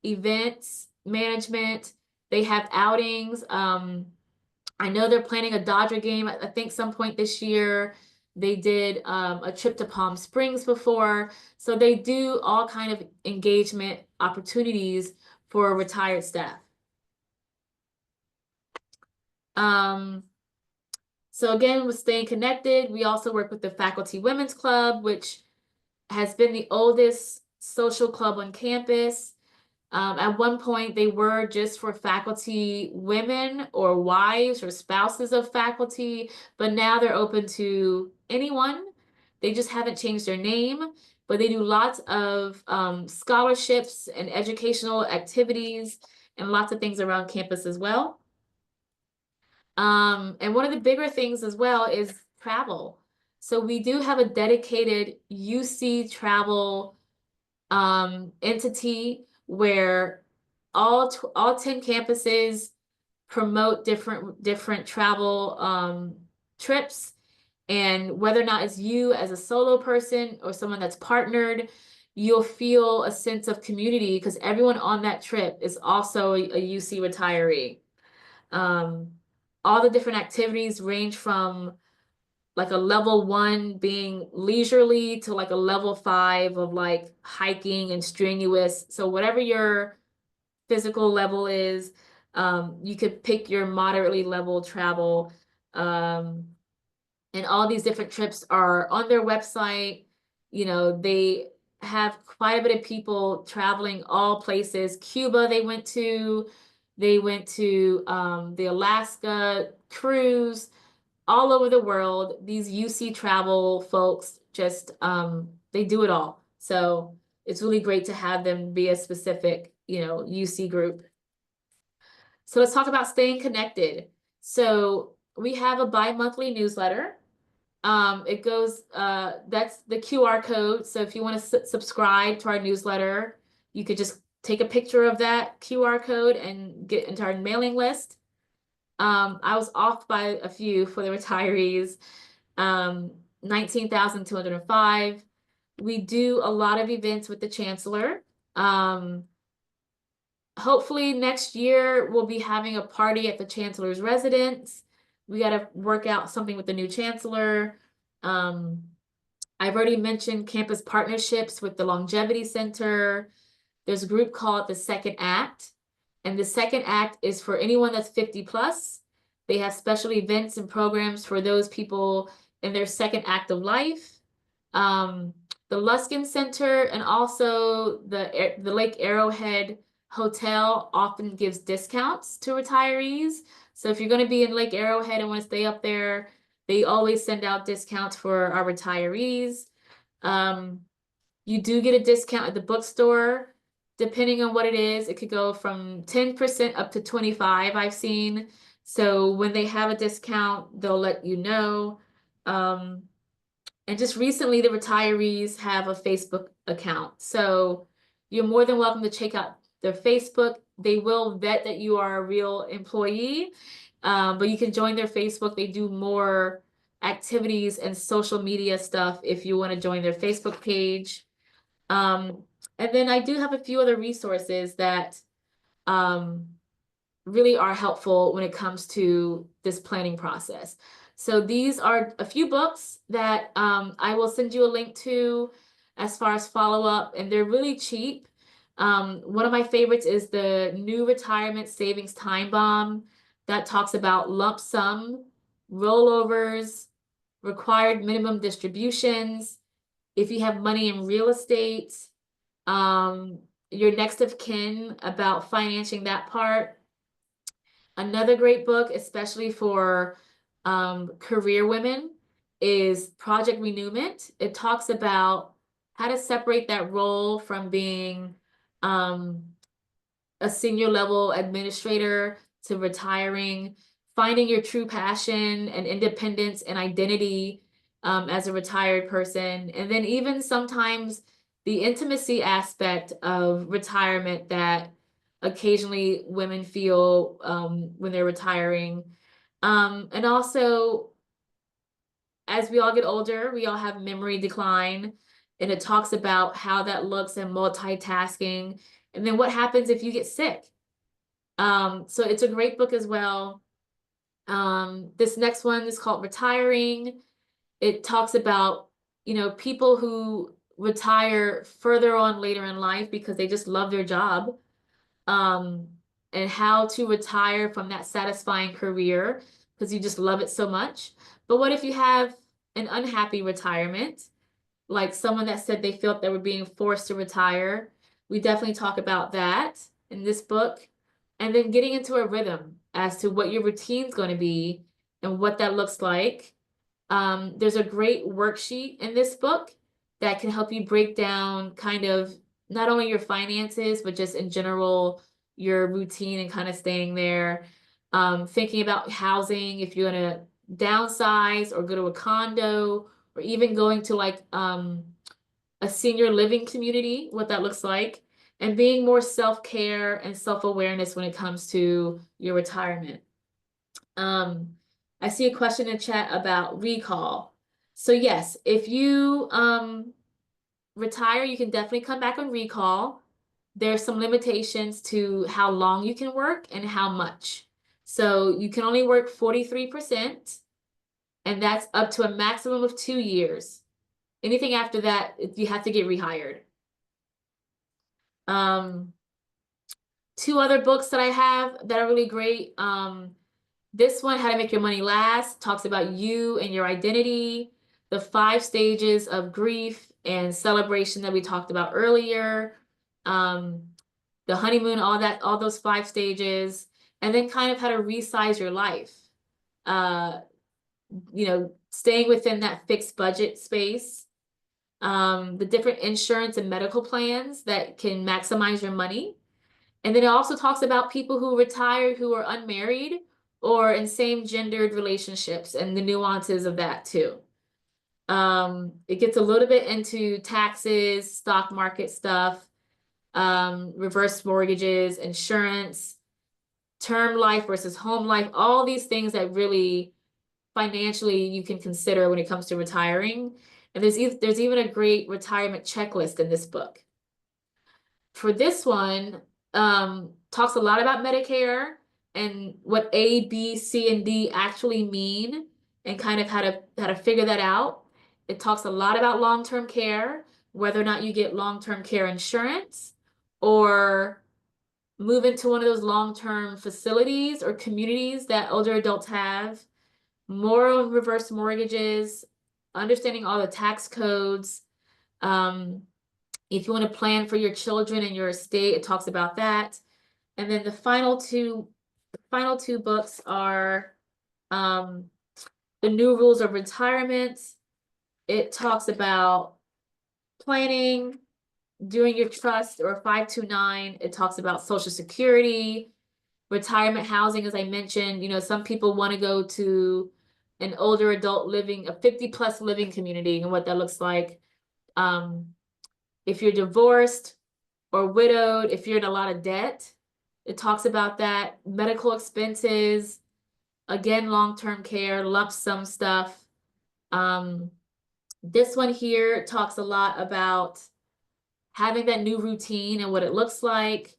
events, management. They have outings. I know they're planning a Dodger game, I think some point this year. They did a trip to Palm Springs before. So they do all kind of engagement opportunities for retired staff. So again, with staying connected, we also work with the Faculty Women's Club, which has been the oldest social club on campus. At one point, they were just for faculty women or wives or spouses of faculty, but now they're open to anyone. They just haven't changed their name, but they do lots of scholarships and educational activities and lots of things around campus as well. And one of the bigger things as well is travel. So we do have a dedicated UC travel entity where all 10 campuses promote different travel trips, and whether or not it's you as a solo person or someone that's partnered, you'll feel a sense of community because everyone on that trip is also a UC retiree. All the different activities range from like a level 1 being leisurely to like a level 5 of like hiking and strenuous. So whatever your physical level is, you could pick your moderately level travel. And all these different trips are on their website. You know, they have quite a bit of people traveling all places. Cuba they went to the Alaska cruise, all over the world. These UC travel folks just they do it all. So it's really great to have them be a specific, UC group. So let's talk about staying connected. So we have a bi-monthly newsletter. It goes, that's the QR code. So if you want to subscribe to our newsletter, you could just take a picture of that QR code and get into our mailing list. I was off by a few for the retirees, 19,205. We do a lot of events with the chancellor. Hopefully next year we'll be having a party at the chancellor's residence. We got to work out something with the new chancellor. I've already mentioned campus partnerships with the Longevity Center. There's a group called the Second Act. And the Second Act is for anyone that's 50 plus. They have special events and programs for those people in their second act of life. The Luskin Center and also the Lake Arrowhead Hotel often gives discounts to retirees. So if you're going to be in Lake Arrowhead and want to stay up there, they always send out discounts for our retirees. You do get a discount at the bookstore. Depending on what it is, it could go from 10% up to 25%, I've seen. So when they have a discount, they'll let you know. And just recently, the retirees have a Facebook account. So you're more than welcome to check out their Facebook. They will vet that you are a real employee, but you can join their Facebook. They do more activities and social media stuff if you want to join their Facebook page. And then I do have a few other resources that really are helpful when it comes to this planning process. So these are a few books that I will send you a link to as far as follow-up, and they're really cheap. One of my favorites is the New Retirement Savings Time Bomb that talks about lump sum, rollovers, required minimum distributions, if you have money in real estate, your next of kin about financing that part. Another great book, especially for career women, is Project Renewment. It talks about how to separate that role from being a senior level administrator to retiring, finding your true passion and independence and identity as a retired person. And then even sometimes the intimacy aspect of retirement that occasionally women feel when they're retiring. And also, as we all get older, we all have memory decline. and it talks about how that looks and multitasking, and then what happens if you get sick. So it's a great book as well. This next one is called Retiring. It talks about, people who retire further on later in life because they just love their job, and how to retire from that satisfying career because you just love it so much. But what if you have an unhappy retirement, like someone that said they felt they were being forced to retire? We definitely talk about that in this book. And then getting into a rhythm as to what your routine's going to be and what that looks like. There's a great worksheet in this book that can help you break down kind of not only your finances, but just in general, your routine and kind of staying there. Thinking about housing, if you're going to downsize or go to a condo, or even going to like a senior living community, what that looks like, and being more self-care and self-awareness when it comes to your retirement. I see a question in chat about recall. So yes, if you retire, you can definitely come back on recall. There's some limitations to how long you can work and how much. So you can only work 43%, and that's up to a maximum of 2 years. Anything after that, you have to get rehired. Two other books that I have that are really great. This one, How to Make Your Money Last, talks about you and your identity, the 5 stages of grief and celebration that we talked about earlier, the honeymoon, all those 5 stages, and then kind of how to resize your life. Staying within that fixed budget space, the different insurance and medical plans that can maximize your money. And then it also talks about people who retire who are unmarried or in same-gendered relationships and the nuances of that too. It gets a little bit into taxes, stock market stuff, reverse mortgages, insurance, term life versus home life, all these things that really financially you can consider when it comes to retiring. And there's even a great retirement checklist in this book. For this one, talks a lot about Medicare and what A, B, C, and D actually mean, and kind of how to figure that out. It talks a lot about long-term care, whether or not you get long-term care insurance or move into one of those long-term facilities or communities that older adults have, more on reverse mortgages, understanding all the tax codes. If you want to plan for your children and your estate, it talks about that. And then the final two books are The New Rules of Retirement. It talks about planning, doing your trust or 529. It talks about Social Security, retirement housing, as I mentioned. Some people want to go to an older adult living, a 50+ living community, and what that looks like. If you're divorced or widowed, if you're in a lot of debt, it talks about that. Medical expenses, again, long-term care, lump sum stuff. This one here talks a lot about having that new routine and what it looks like.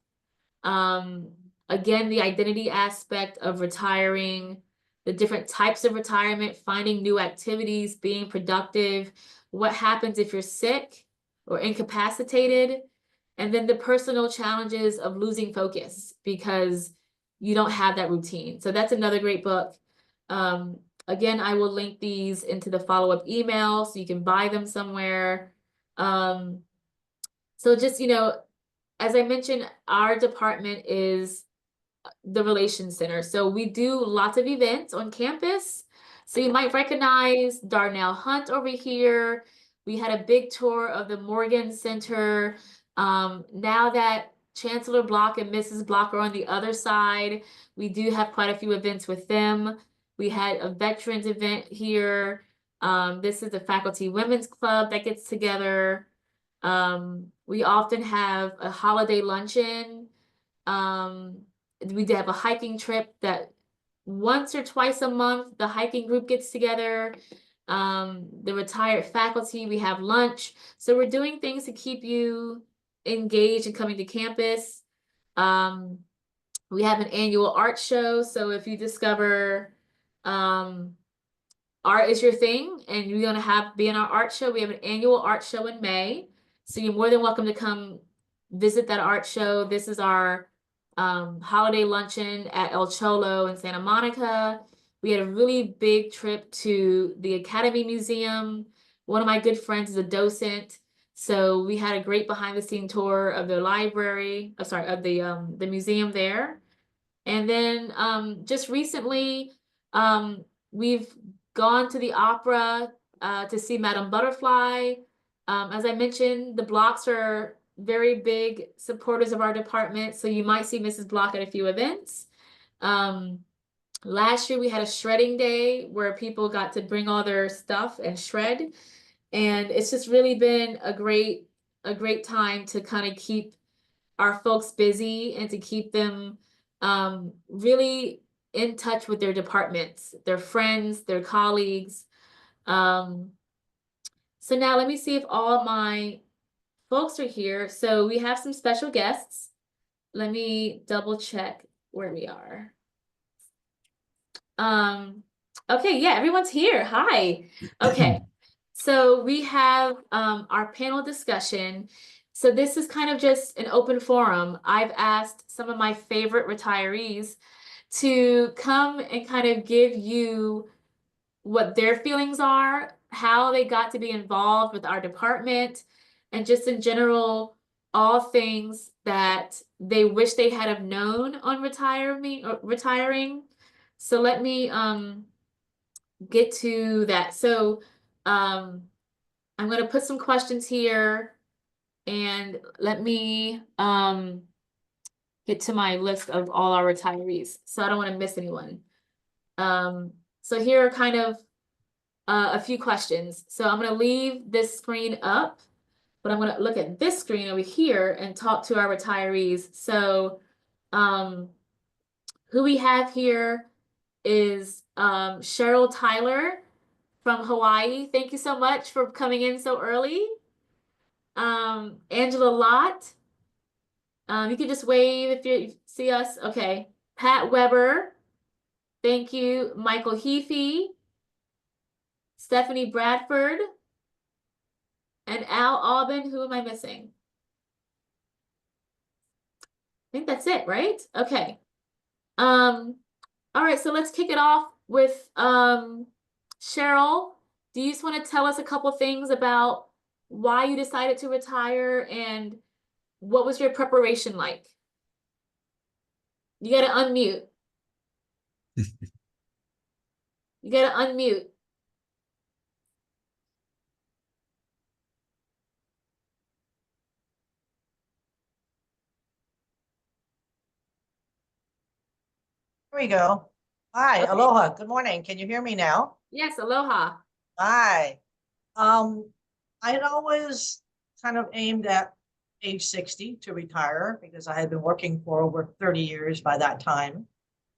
Again, the identity aspect of retiring, the different types of retirement, finding new activities, being productive, what happens if you're sick or incapacitated, and then the personal challenges of losing focus because you don't have that routine. So that's another great book. Again, I will link these into the follow-up email so you can buy them somewhere. So just, as I mentioned, our department is the Relations Center. So we do lots of events on campus. So you might recognize Darnell Hunt over here. We had a big tour of the Morgan Center. Now that Chancellor Block and Mrs. Block are on the other side, we do have quite a few events with them. We had a veterans event here. This is the Faculty Women's Club that gets together. We often have a holiday luncheon. We did have a hiking trip that once or twice a month, the hiking group gets together. the retired faculty, we have lunch. So we're doing things to keep you engaged and coming to campus. We have an annual art show. So if you discover art is your thing and you're going to be in our art show, we have an annual art show in May. So you're more than welcome to come visit that art show. This is our holiday luncheon at El Cholo in Santa Monica. We had a really big trip to the Academy Museum. One of my good friends is a docent. So we had a great behind the scene tour of the library, of the museum there. And then just recently, we've gone to the opera to see Madame Butterfly. As I mentioned, the Blocks are very big supporters of our department, so you might see Mrs. Block at a few events. Last year we had a shredding day where people got to bring all their stuff and shred. And it's just really been a great time to kind of keep our folks busy and to keep them really in touch with their departments, their friends, their colleagues. So now let me see if all my folks are here. So we have some special guests. Let me double check where we are. Okay, yeah, everyone's here. Hi. Okay. So we have our panel discussion. So this is kind of just an open forum. I've asked some of my favorite retirees to come and kind of give you what their feelings are, how they got to be involved with our department, and just in general, all things that they wish they had have known on retiring. So let me get to that. So I'm going to put some questions here and let me get to my list of all our retirees. So I don't want to miss anyone. So here are kind of a few questions. So I'm going to leave this screen up, but I'm going to look at this screen over here and talk to our retirees. So who we have here is Cheryl Tyler from Hawaii. Thank you so much for coming in so early. Angela Lott. You can just wave if you see us. Okay. Pat Weber. Thank you. Michael Heafy. Stephanie Bradford. And Al Aubin. Who am I missing? I think that's it, right? Okay. All right, so let's kick it off with Cheryl. Do you just want to tell us a couple things about why you decided to retire and what was your preparation like? You got to unmute. You got to unmute. Here we go. Hi, Okay. aloha. Good morning. Can you hear me now? Yes, aloha. Hi. I had always kind of aimed at age 60 to retire because I had been working for over 30 years by that time.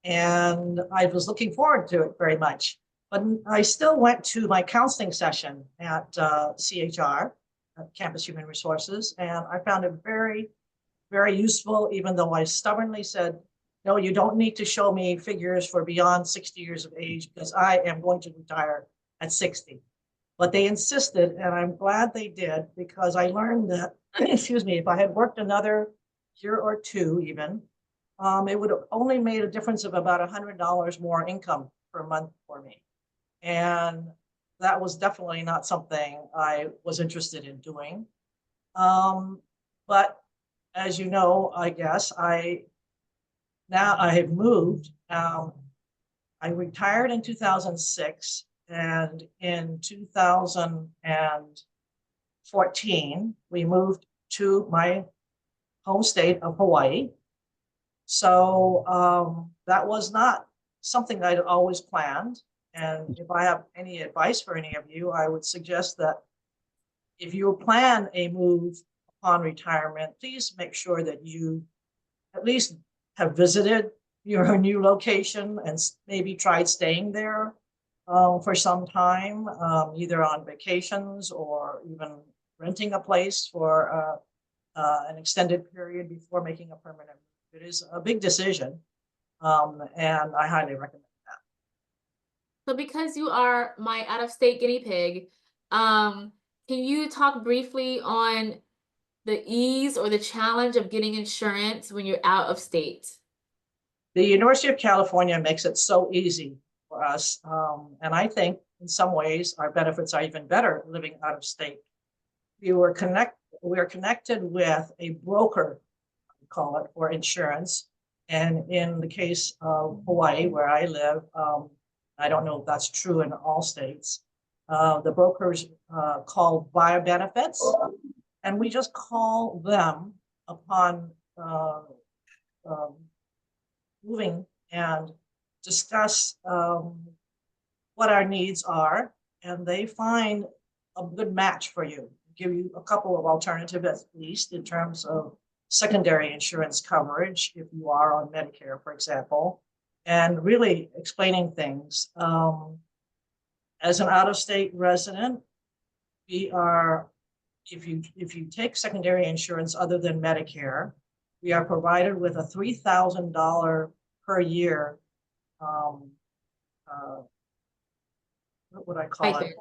And I was looking forward to it very much. But I still went to my counseling session at CHR, Campus Human Resources, and I found it very, very useful, even though I stubbornly said, no, you don't need to show me figures for beyond 60 years of age because I am going to retire at 60. But they insisted, and I'm glad they did, because I learned that, excuse me, if I had worked another year or two even, it would have only made a difference of about $100 more income per month for me. And that was definitely not something I was interested in doing. But as you know, I guess, now I have moved. I retired in 2006, and in 2014, we moved to my home state of Hawaii. So that was not something I'd always planned. And if I have any advice for any of you, I would suggest that if you plan a move upon retirement, please make sure that you at least have visited your new location and maybe tried staying there for some time, either on vacations or even renting a place for an extended period before making a permanent move. It is a big decision, and I highly recommend that. So because you are my out-of-state guinea pig, can you talk briefly on the ease or the challenge of getting insurance when you're out of state? The University of California makes it so easy for us. And I think in some ways our benefits are even better living out of state. We are connected with a broker, we call it, for insurance. And in the case of Hawaii, where I live, I don't know if that's true in all states, the brokers called Via Benefits, and we just call them upon moving and discuss what our needs are, and they find a good match for you. Give you a couple of alternatives, at least in terms of secondary insurance coverage if you are on Medicare, for example, and really explaining things. As an out-of-state resident, we are, if you take secondary insurance other than Medicare, we are provided with a $3,000 per year, what would I call Stipend. it?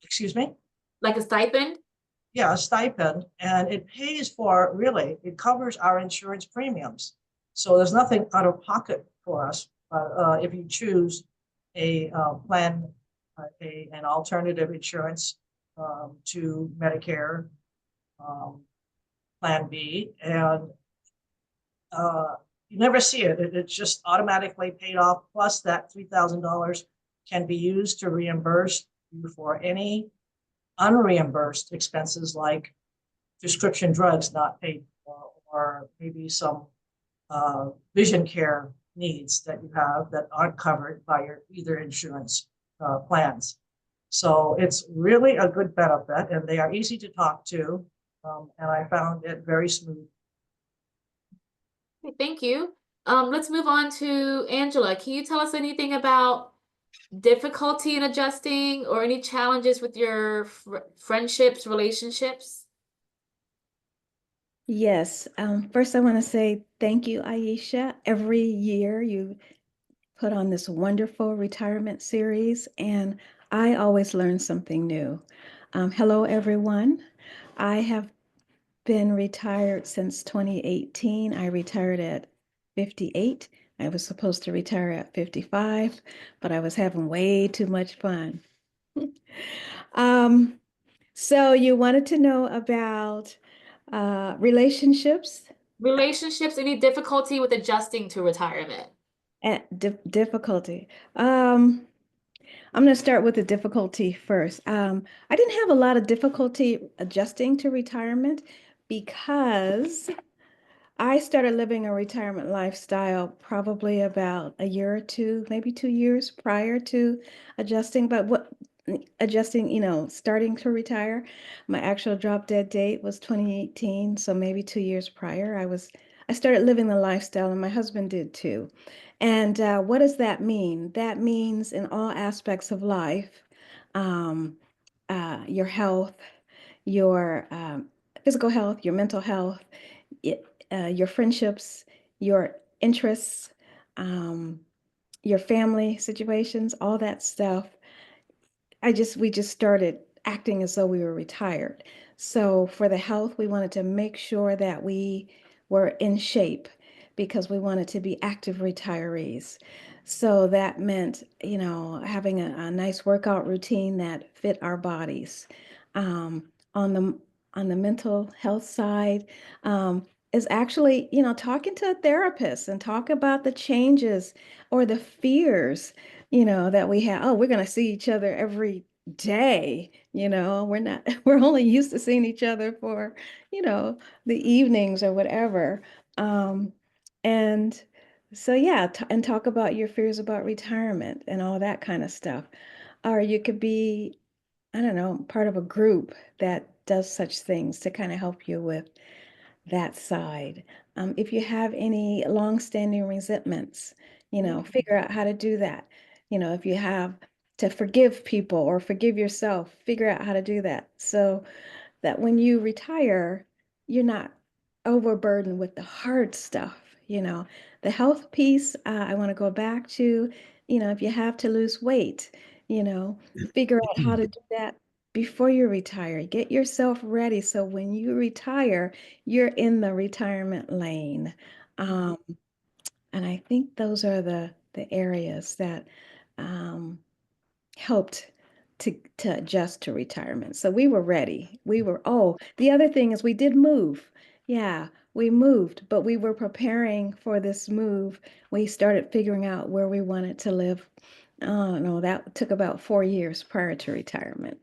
Excuse me? Like a stipend? Yeah, a stipend, and it pays for, really, it covers our insurance premiums. So there's nothing out of pocket for us if you choose a plan, an alternative insurance to Medicare, Plan B, and you never see it. It's just automatically paid off. Plus, that $3,000 can be used to reimburse you for any unreimbursed expenses like prescription drugs not paid for, or maybe some vision care needs that you have that aren't covered by your either insurance plans. So it's really a good benefit, and they are easy to talk to, and I found it very smooth. Thank you. Let's move on to Angela. Can you tell us anything about difficulty in adjusting or any challenges with your friendships, relationships? Yes. First, I want to say thank you, Ayesha. Every year you put on this wonderful retirement series, and I always learn something new. Hello, everyone. I have been retired since 2018. I retired at 58. I was supposed to retire at 55, but I was having way too much fun. So you wanted to know about relationships Relationships, any difficulty with adjusting to retirement? and difficulty. I'm going to start with the difficulty first. I didn't have a lot of difficulty adjusting to retirement because I started living a retirement lifestyle probably about a year or two, maybe 2 years prior to adjusting. But adjusting, starting to retire, my actual drop dead date was 2018. So maybe 2 years prior, I started living the lifestyle, and my husband did too. And what does that mean? That means in all aspects of life, um, your health, your physical health, your mental health, your friendships, your interests, um, your family situations, all that stuff. We just started acting as though we were retired. So for the health, we wanted to make sure that we were in shape because we wanted to be active retirees. So that meant, having a nice workout routine that fit our bodies. Um, on the mental health side, is actually, talking to a therapist and talk about the changes or the fears, that we have. Oh, we're going to see each other every day. We're only used to seeing each other for, the evenings or whatever. And so, yeah, and talk about your fears about retirement and all that kind of stuff. Or you could be, I don't know, part of a group that does such things to kind of help you with that side. If you have any long-standing resentments, figure out how to do that. If you have to forgive people or forgive yourself, figure out how to do that. So that when you retire, you're not overburdened with the hard stuff, The health piece, I want to go back to, if you have to lose weight, figure out how to do that before you retire. Get yourself ready so when you retire, you're in the retirement lane. And I think those are the areas that helped to adjust to retirement. So we were ready. The other thing is we did move. Yeah, we moved, but we were preparing for this move. We started figuring out where we wanted to live. Oh no, that took about 4 years prior to retirement.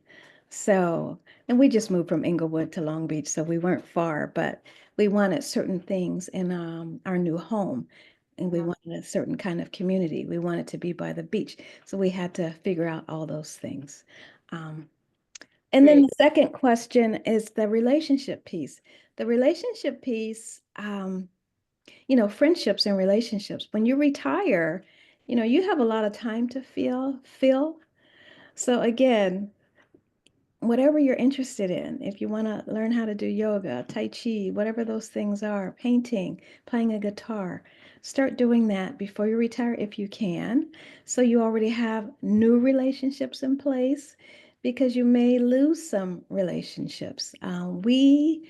So, and we just moved from Inglewood to Long Beach, so we weren't far, but we wanted certain things in our new home. And we wanted a certain kind of community. We wanted to be by the beach. So we had to figure out all those things. And then Great. the second question is the relationship piece. The relationship piece, friendships and relationships. When you retire, you have a lot of time to feel. So again, whatever you're interested in, if you want to learn how to do yoga, Tai Chi, whatever those things are, painting, playing a guitar, start doing that before you retire if you can. So you already have new relationships in place because you may lose some relationships. We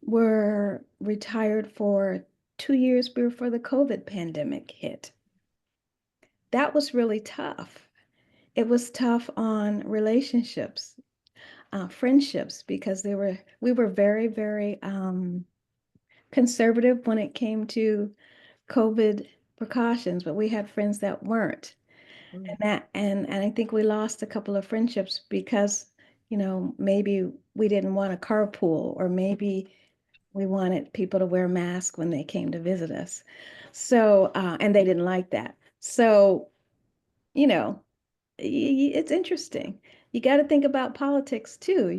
were retired for 2 years before the COVID pandemic hit. That was really tough. It was tough on relationships, friendships, because we were very, very conservative when it came to COVID precautions, but we had friends that weren't. And I think we lost a couple of friendships because, maybe we didn't want a carpool, or maybe we wanted people to wear masks when they came to visit us. So, and they didn't like that. So, you know, it's interesting. You got to think about politics too,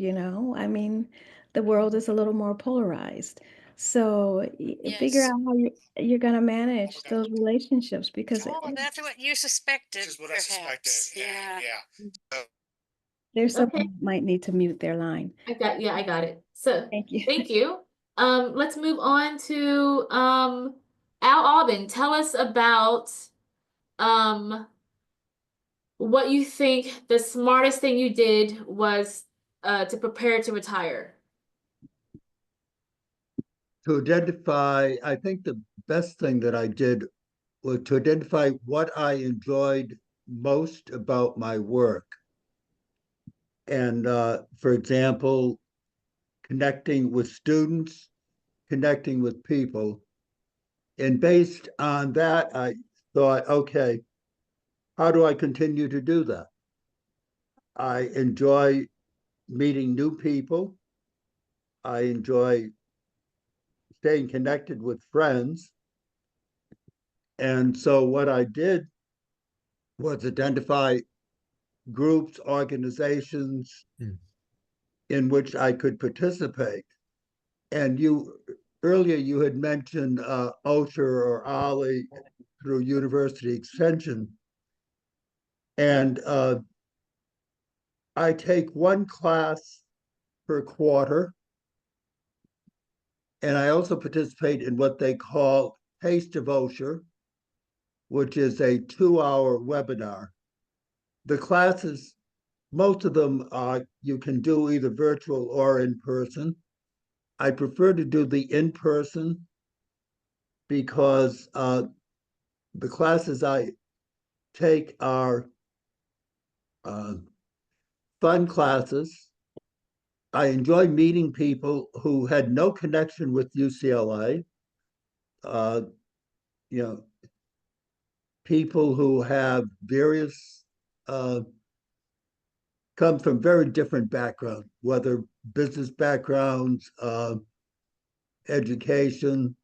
I mean, the world is a little more polarized. So figure Yes. out how you're going to manage those relationships because Oh, that's what you suspected, This is what I suspected. perhaps. Yeah. Yeah. there's someone Okay. that might need to mute their line. I got it. So Thank you. thank you. Let's move on to Al Aubin. Tell us about um what you think the smartest thing you did was to prepare to retire. To identify, I think the best thing that I did was to identify what I enjoyed most about my work. And for example, connecting with students, connecting with people. And based on that, I thought, okay, how do I continue to do that? I enjoy meeting new people. I enjoy staying connected with friends. And so what I did was identify groups, organizations in which I could participate. And earlier you had mentioned OSHA or OLLI through University Extension. And I take one class per quarter. And I also participate in what they call Taste of OSHA, which is a 2-hour webinar. The classes, most of them you can do either virtual or in person. I prefer to do the in-person because the classes I take are fun classes. I enjoy meeting people who had no connection with UCLA. You know, people who have various come from very different backgrounds, whether business backgrounds, education.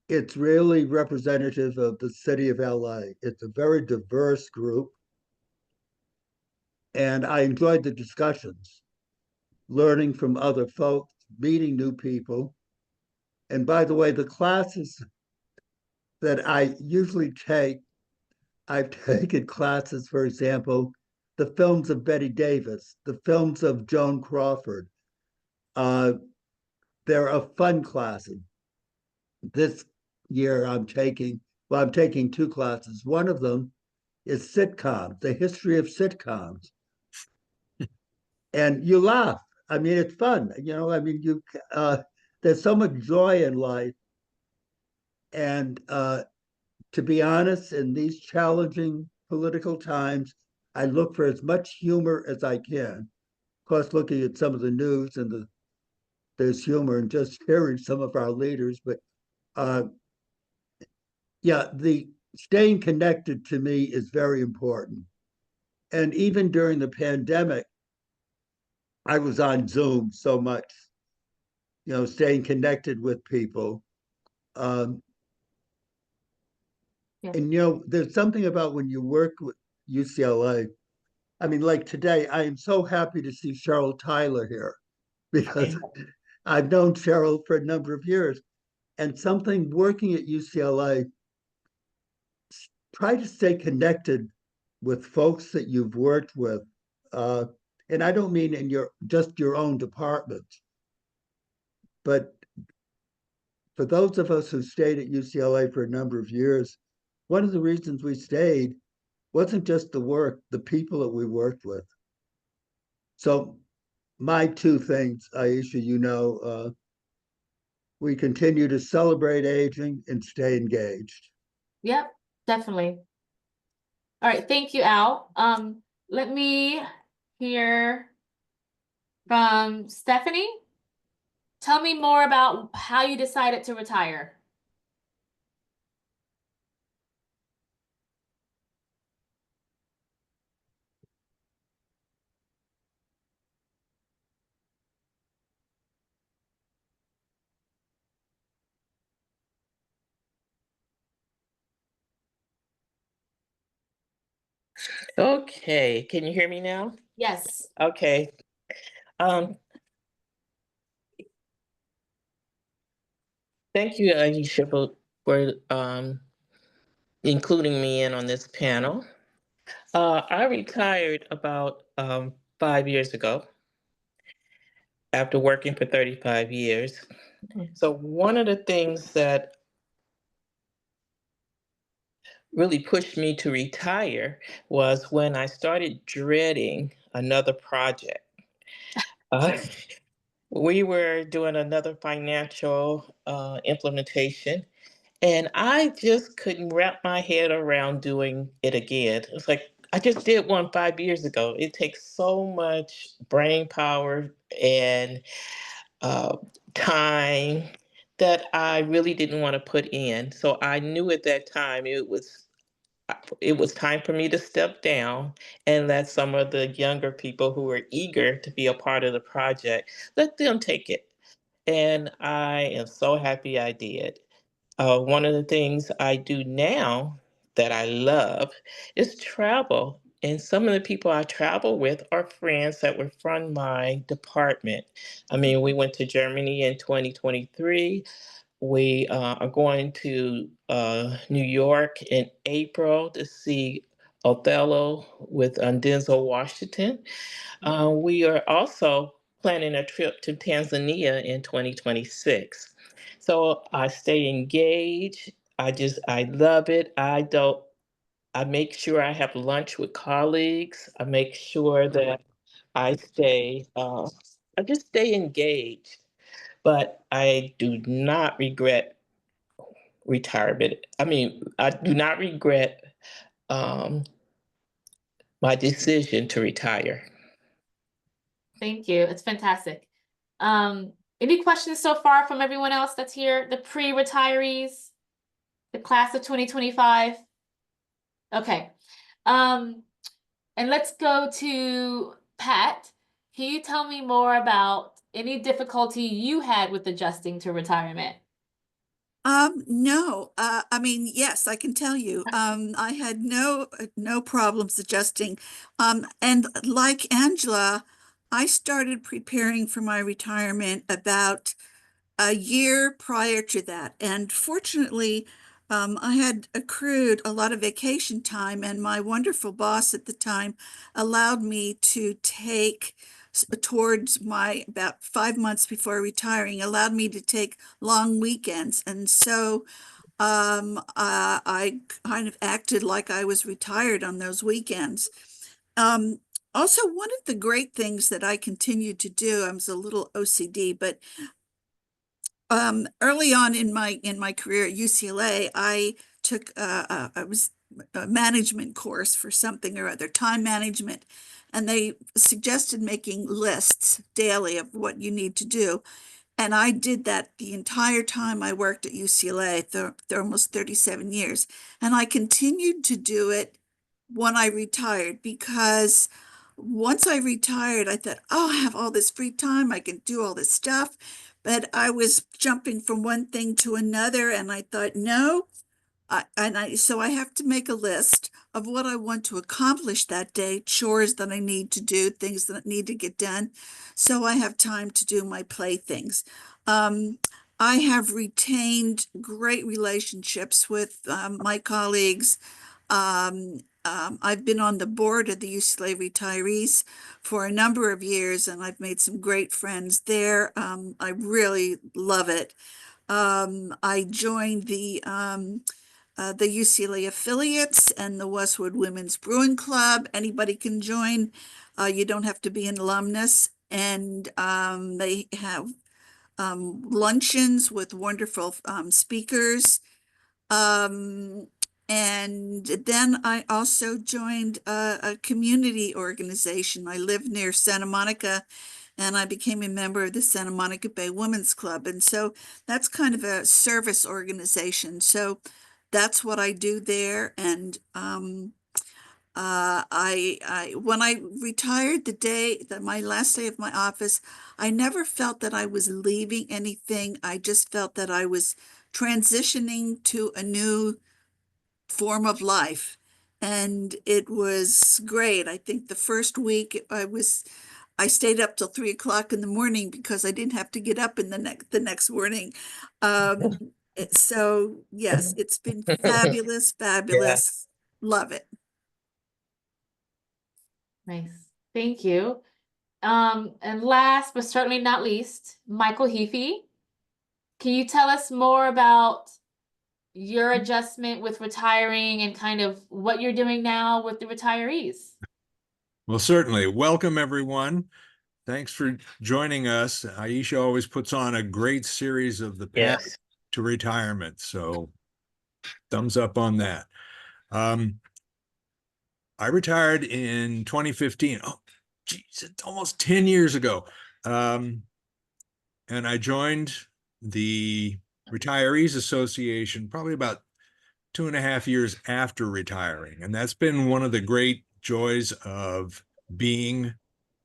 It's really representative of the city of LA. It's a very diverse group. And I enjoyed the discussions, learning from other folks, meeting new people. And by the way, the classes that I usually take I've taken classes, for example, the films of Betty Davis, the films of Joan Crawford. Uh, they're a fun classes. This year I'm taking two classes. One of them is sitcoms, the history of sitcoms. And you laugh. I mean, it's fun. I mean, there's so much joy in life. And to be honest, in these challenging political times, I look for as much humor as I can. Of course, looking at some of the news and there's humor in just hearing some of our leaders, but uh, yeah, the staying connected to me is very important. And even during the pandemic, I was on Zoom so much, staying connected with people. Um, Yeah. and there's something about when you work with UCLA. I mean, like today, I am so happy to see Cheryl Tyler here because I've known Cheryl for a number of years. And something working at UCLA, try to stay connected with folks that you've worked with. And I don't mean in just your own department, but for those of us who stayed at UCLA for a number of years, one of the reasons we stayed wasn't just the work, the people that we worked with. So my two things, Ayesha, we continue to celebrate aging and stay engaged. Yep, definitely. All right, thank you, Al. Let me hear from Stephanie. Tell me more about how you decided to retire. Okay, can you hear me now? Yes. Okay. Thank you, Ayesha, for including me in on this panel. I retired about 5 years ago after working for 35 years. So one of the things that really pushed me to retire was when I started dreading another project. Uh, we were doing another financial implementation, and I just couldn't wrap my head around doing it again. It's like, I just did one 5 years ago. It takes so much brain power and uh, time that I really didn't want to put in. So I knew at that time it was time for me to step down and let some of the younger people who were eager to be a part of the project, let them take it. And I am so happy I did. One of the things I do now that I love is travel. And some of the people I travel with are friends that were from my department. I mean, we went to Germany in 2023. We are going to New York in April to see Othello with Denzel Washington. We are also planning a trip to Tanzania in 2026. So I stay engaged. I love it. I make sure I have lunch with colleagues. I make sure that I just stay engaged. But I do not regret retirement. I mean, I do not regret um, my decision to retire. Thank you. It's fantastic. Any questions so far from everyone else that's here? The pre-retirees, the class of 2025? Okay. And let's go to Pat. Can you tell me more about any difficulty you had with adjusting to retirement? No, I mean, yes, I can tell you, I had no problems adjusting. And like Angela, I started preparing for my retirement about a year prior to that. And fortunately, I had accrued a lot of vacation time, and my wonderful boss at the time allowed me to take towards my about 5 months before retiring, allowed me to take long weekends. And so I kind of acted like I was retired on those weekends. Um, Also, one of the great things that I continued to do, I was a little OCD, but early on in my career at UCLA, I took I was a management course for something or other, time management, and they suggested making lists daily of what you need to do. And I did that the entire time I worked at UCLA, for almost 37 years. And I continued to do it when I retired, because once I retired, I thought, oh, I have all this free time. I can do all this stuff. But I was jumping from one thing to another. And I thought, no, so I have to make a list of what I want to accomplish that day, chores that I need to do, things that need to get done, so I have time to do my playthings. I have retained great relationships with my colleagues. I've been on the board of the UCLA Retirees for a number of years, and I've made some great friends there. I really love it. I joined the UCLA affiliates and the Westwood Women's Brewing Club. Anybody can join. You don't have to be an alumnus. And they have luncheons with wonderful speakers. And then I also joined a community organization. I live near Santa Monica, and I became a member of the Santa Monica Bay Women's Club. And so that's kind of a service organization. So that's what I do there. And when I retired, the day that my last day of my office, I never felt that I was leaving anything. I just felt that I was transitioning to a new form of life. And it was great. I think the first week I stayed up till 3 o'clock in the morning because I didn't have to get up in the next morning. So yes, it's been fabulous, Yeah. fabulous. Love it. Nice. Thank you. And last but certainly not least, Michael Heafy. Can you tell us more about your adjustment with retiring and kind of what you're doing now with the retirees? Well, certainly. Welcome, everyone. Thanks for joining us. Ayesha always puts on a great series of the path Yes. to retirement. So thumbs up on that. I retired in 2015. Oh, geez, it's almost 10 years ago. And I joined the Retirees Association probably about 2.5 years after retiring. And that's been one of the great joys of being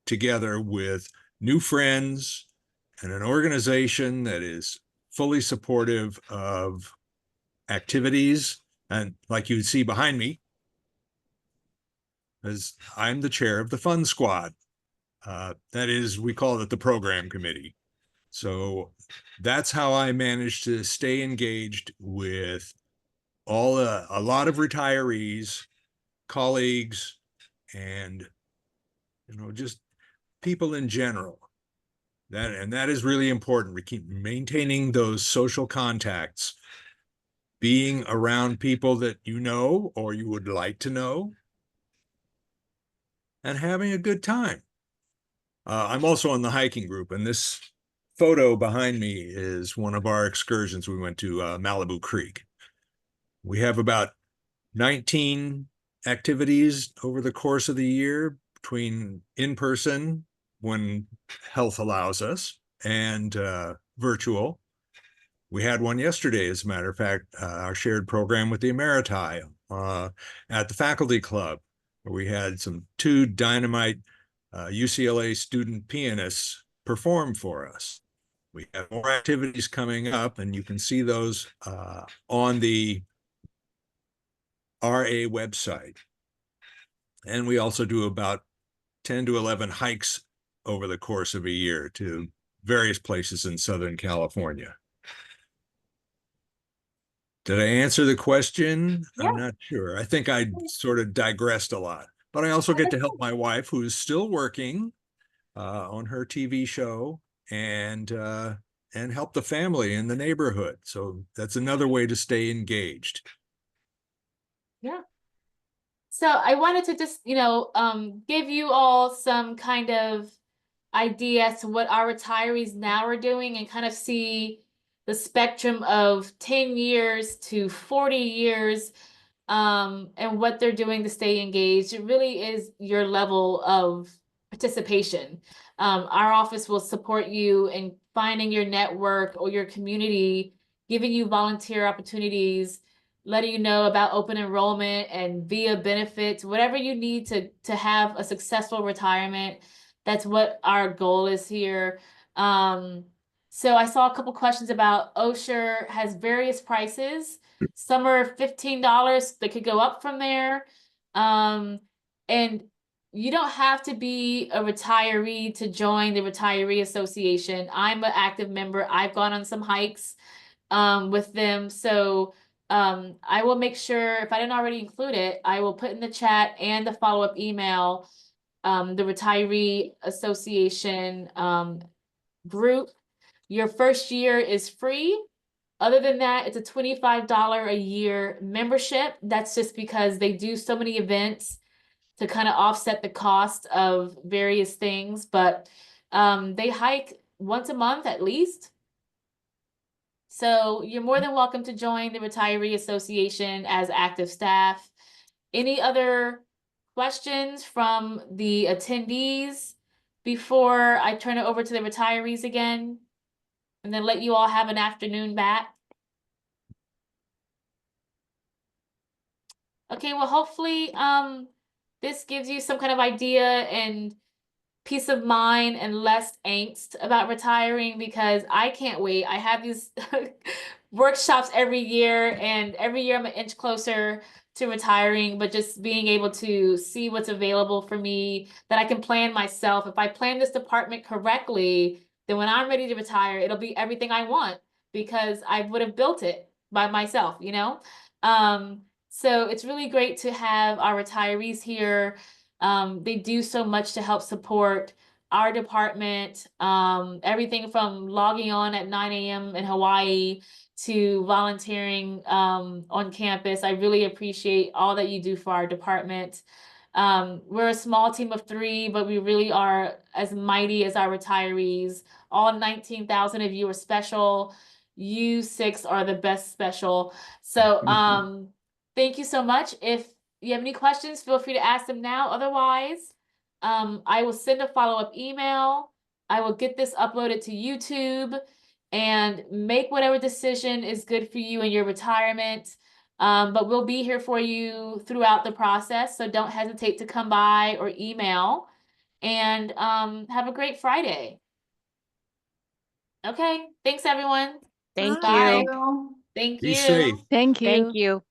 together with new friends and an organization that is fully supportive of activities. And like you see behind me, as I'm the chair of the Fun Squad. That is, we call it the program committee. So that's how I managed to stay engaged with a lot of retirees, colleagues, and just people in general. That is really important. We keep maintaining those social contacts, being around people that you know or you would like to know, and having a good time. I'm also on the hiking group, and this photo behind me is one of our excursions. We went to Malibu Creek. We have about 19 activities over the course of the year, between in-person when health allows us and virtual. We had one yesterday, as a matter of fact, our shared program with the Emeriti at the faculty club, where we had two dynamite UCLA student pianists perform for us. We have more activities coming up, and you can see those on the RA website. And we also do about 10 to 11 hikes over the course of a year to various places in Southern California. Did I answer the question? Yeah. I'm not sure. I think I sort of digressed a lot, but I also get to help my wife, who's still working on her TV show, and help the family in the neighborhood. So that's another way to stay engaged. Yeah. So I wanted to just, give you all some kind of idea as to what our retirees now are doing and kind of see the spectrum of 10 years to 40 years, and what they're doing to stay engaged. It really is your level of participation. Our office will support you in finding your network or your community, giving you volunteer opportunities, letting you know about open enrollment and via benefits, whatever you need to have a successful retirement. That's what our goal is here. So I saw a couple questions about Osher has various prices. Some are $15. They could go up from there. And you don't have to be a retiree to join the Retiree Association. I'm an active member. I've gone on some hikes with them. So I will make sure, if I didn't already include it, I will put in the chat and the follow-up email, the Retiree Association group. Your first year is free. Other than that, it's a $25 a year membership. That's just because they do so many events to kind of offset the cost of various things. But they hike once a month at least. So you're more than welcome to join the Retiree Association as active staff. Any other questions from the attendees before I turn it over to the retirees again? And then let you all have an afternoon back. Okay, well, hopefully this gives you some kind of idea and peace of mind and less angst about retiring, because I can't wait. I have these workshops every year, and every year I'm an inch closer to retiring, but just being able to see what's available for me that I can plan myself. If I plan this department correctly, then when I'm ready to retire, it'll be everything I want because I would have built it by myself, So it's really great to have our retirees here. They do so much to help support our department, everything from logging on at 9 a.m. in Hawaii to volunteering on campus. I really appreciate all that you do for our department. We're a small team of 3, but we really are as mighty as our retirees. All 19,000 of you are special. You 6 are the best special. So thank you so much. If you have any questions, feel free to ask them now. Otherwise, I will send a follow-up email. I will get this uploaded to YouTube and make whatever decision is good for you in your retirement. But we'll be here for you throughout the process, so don't hesitate to come by or email. And have a great Friday. Okay, thanks everyone. Thank Bye. you. Thank Be you. safe. Thank you. Thank you.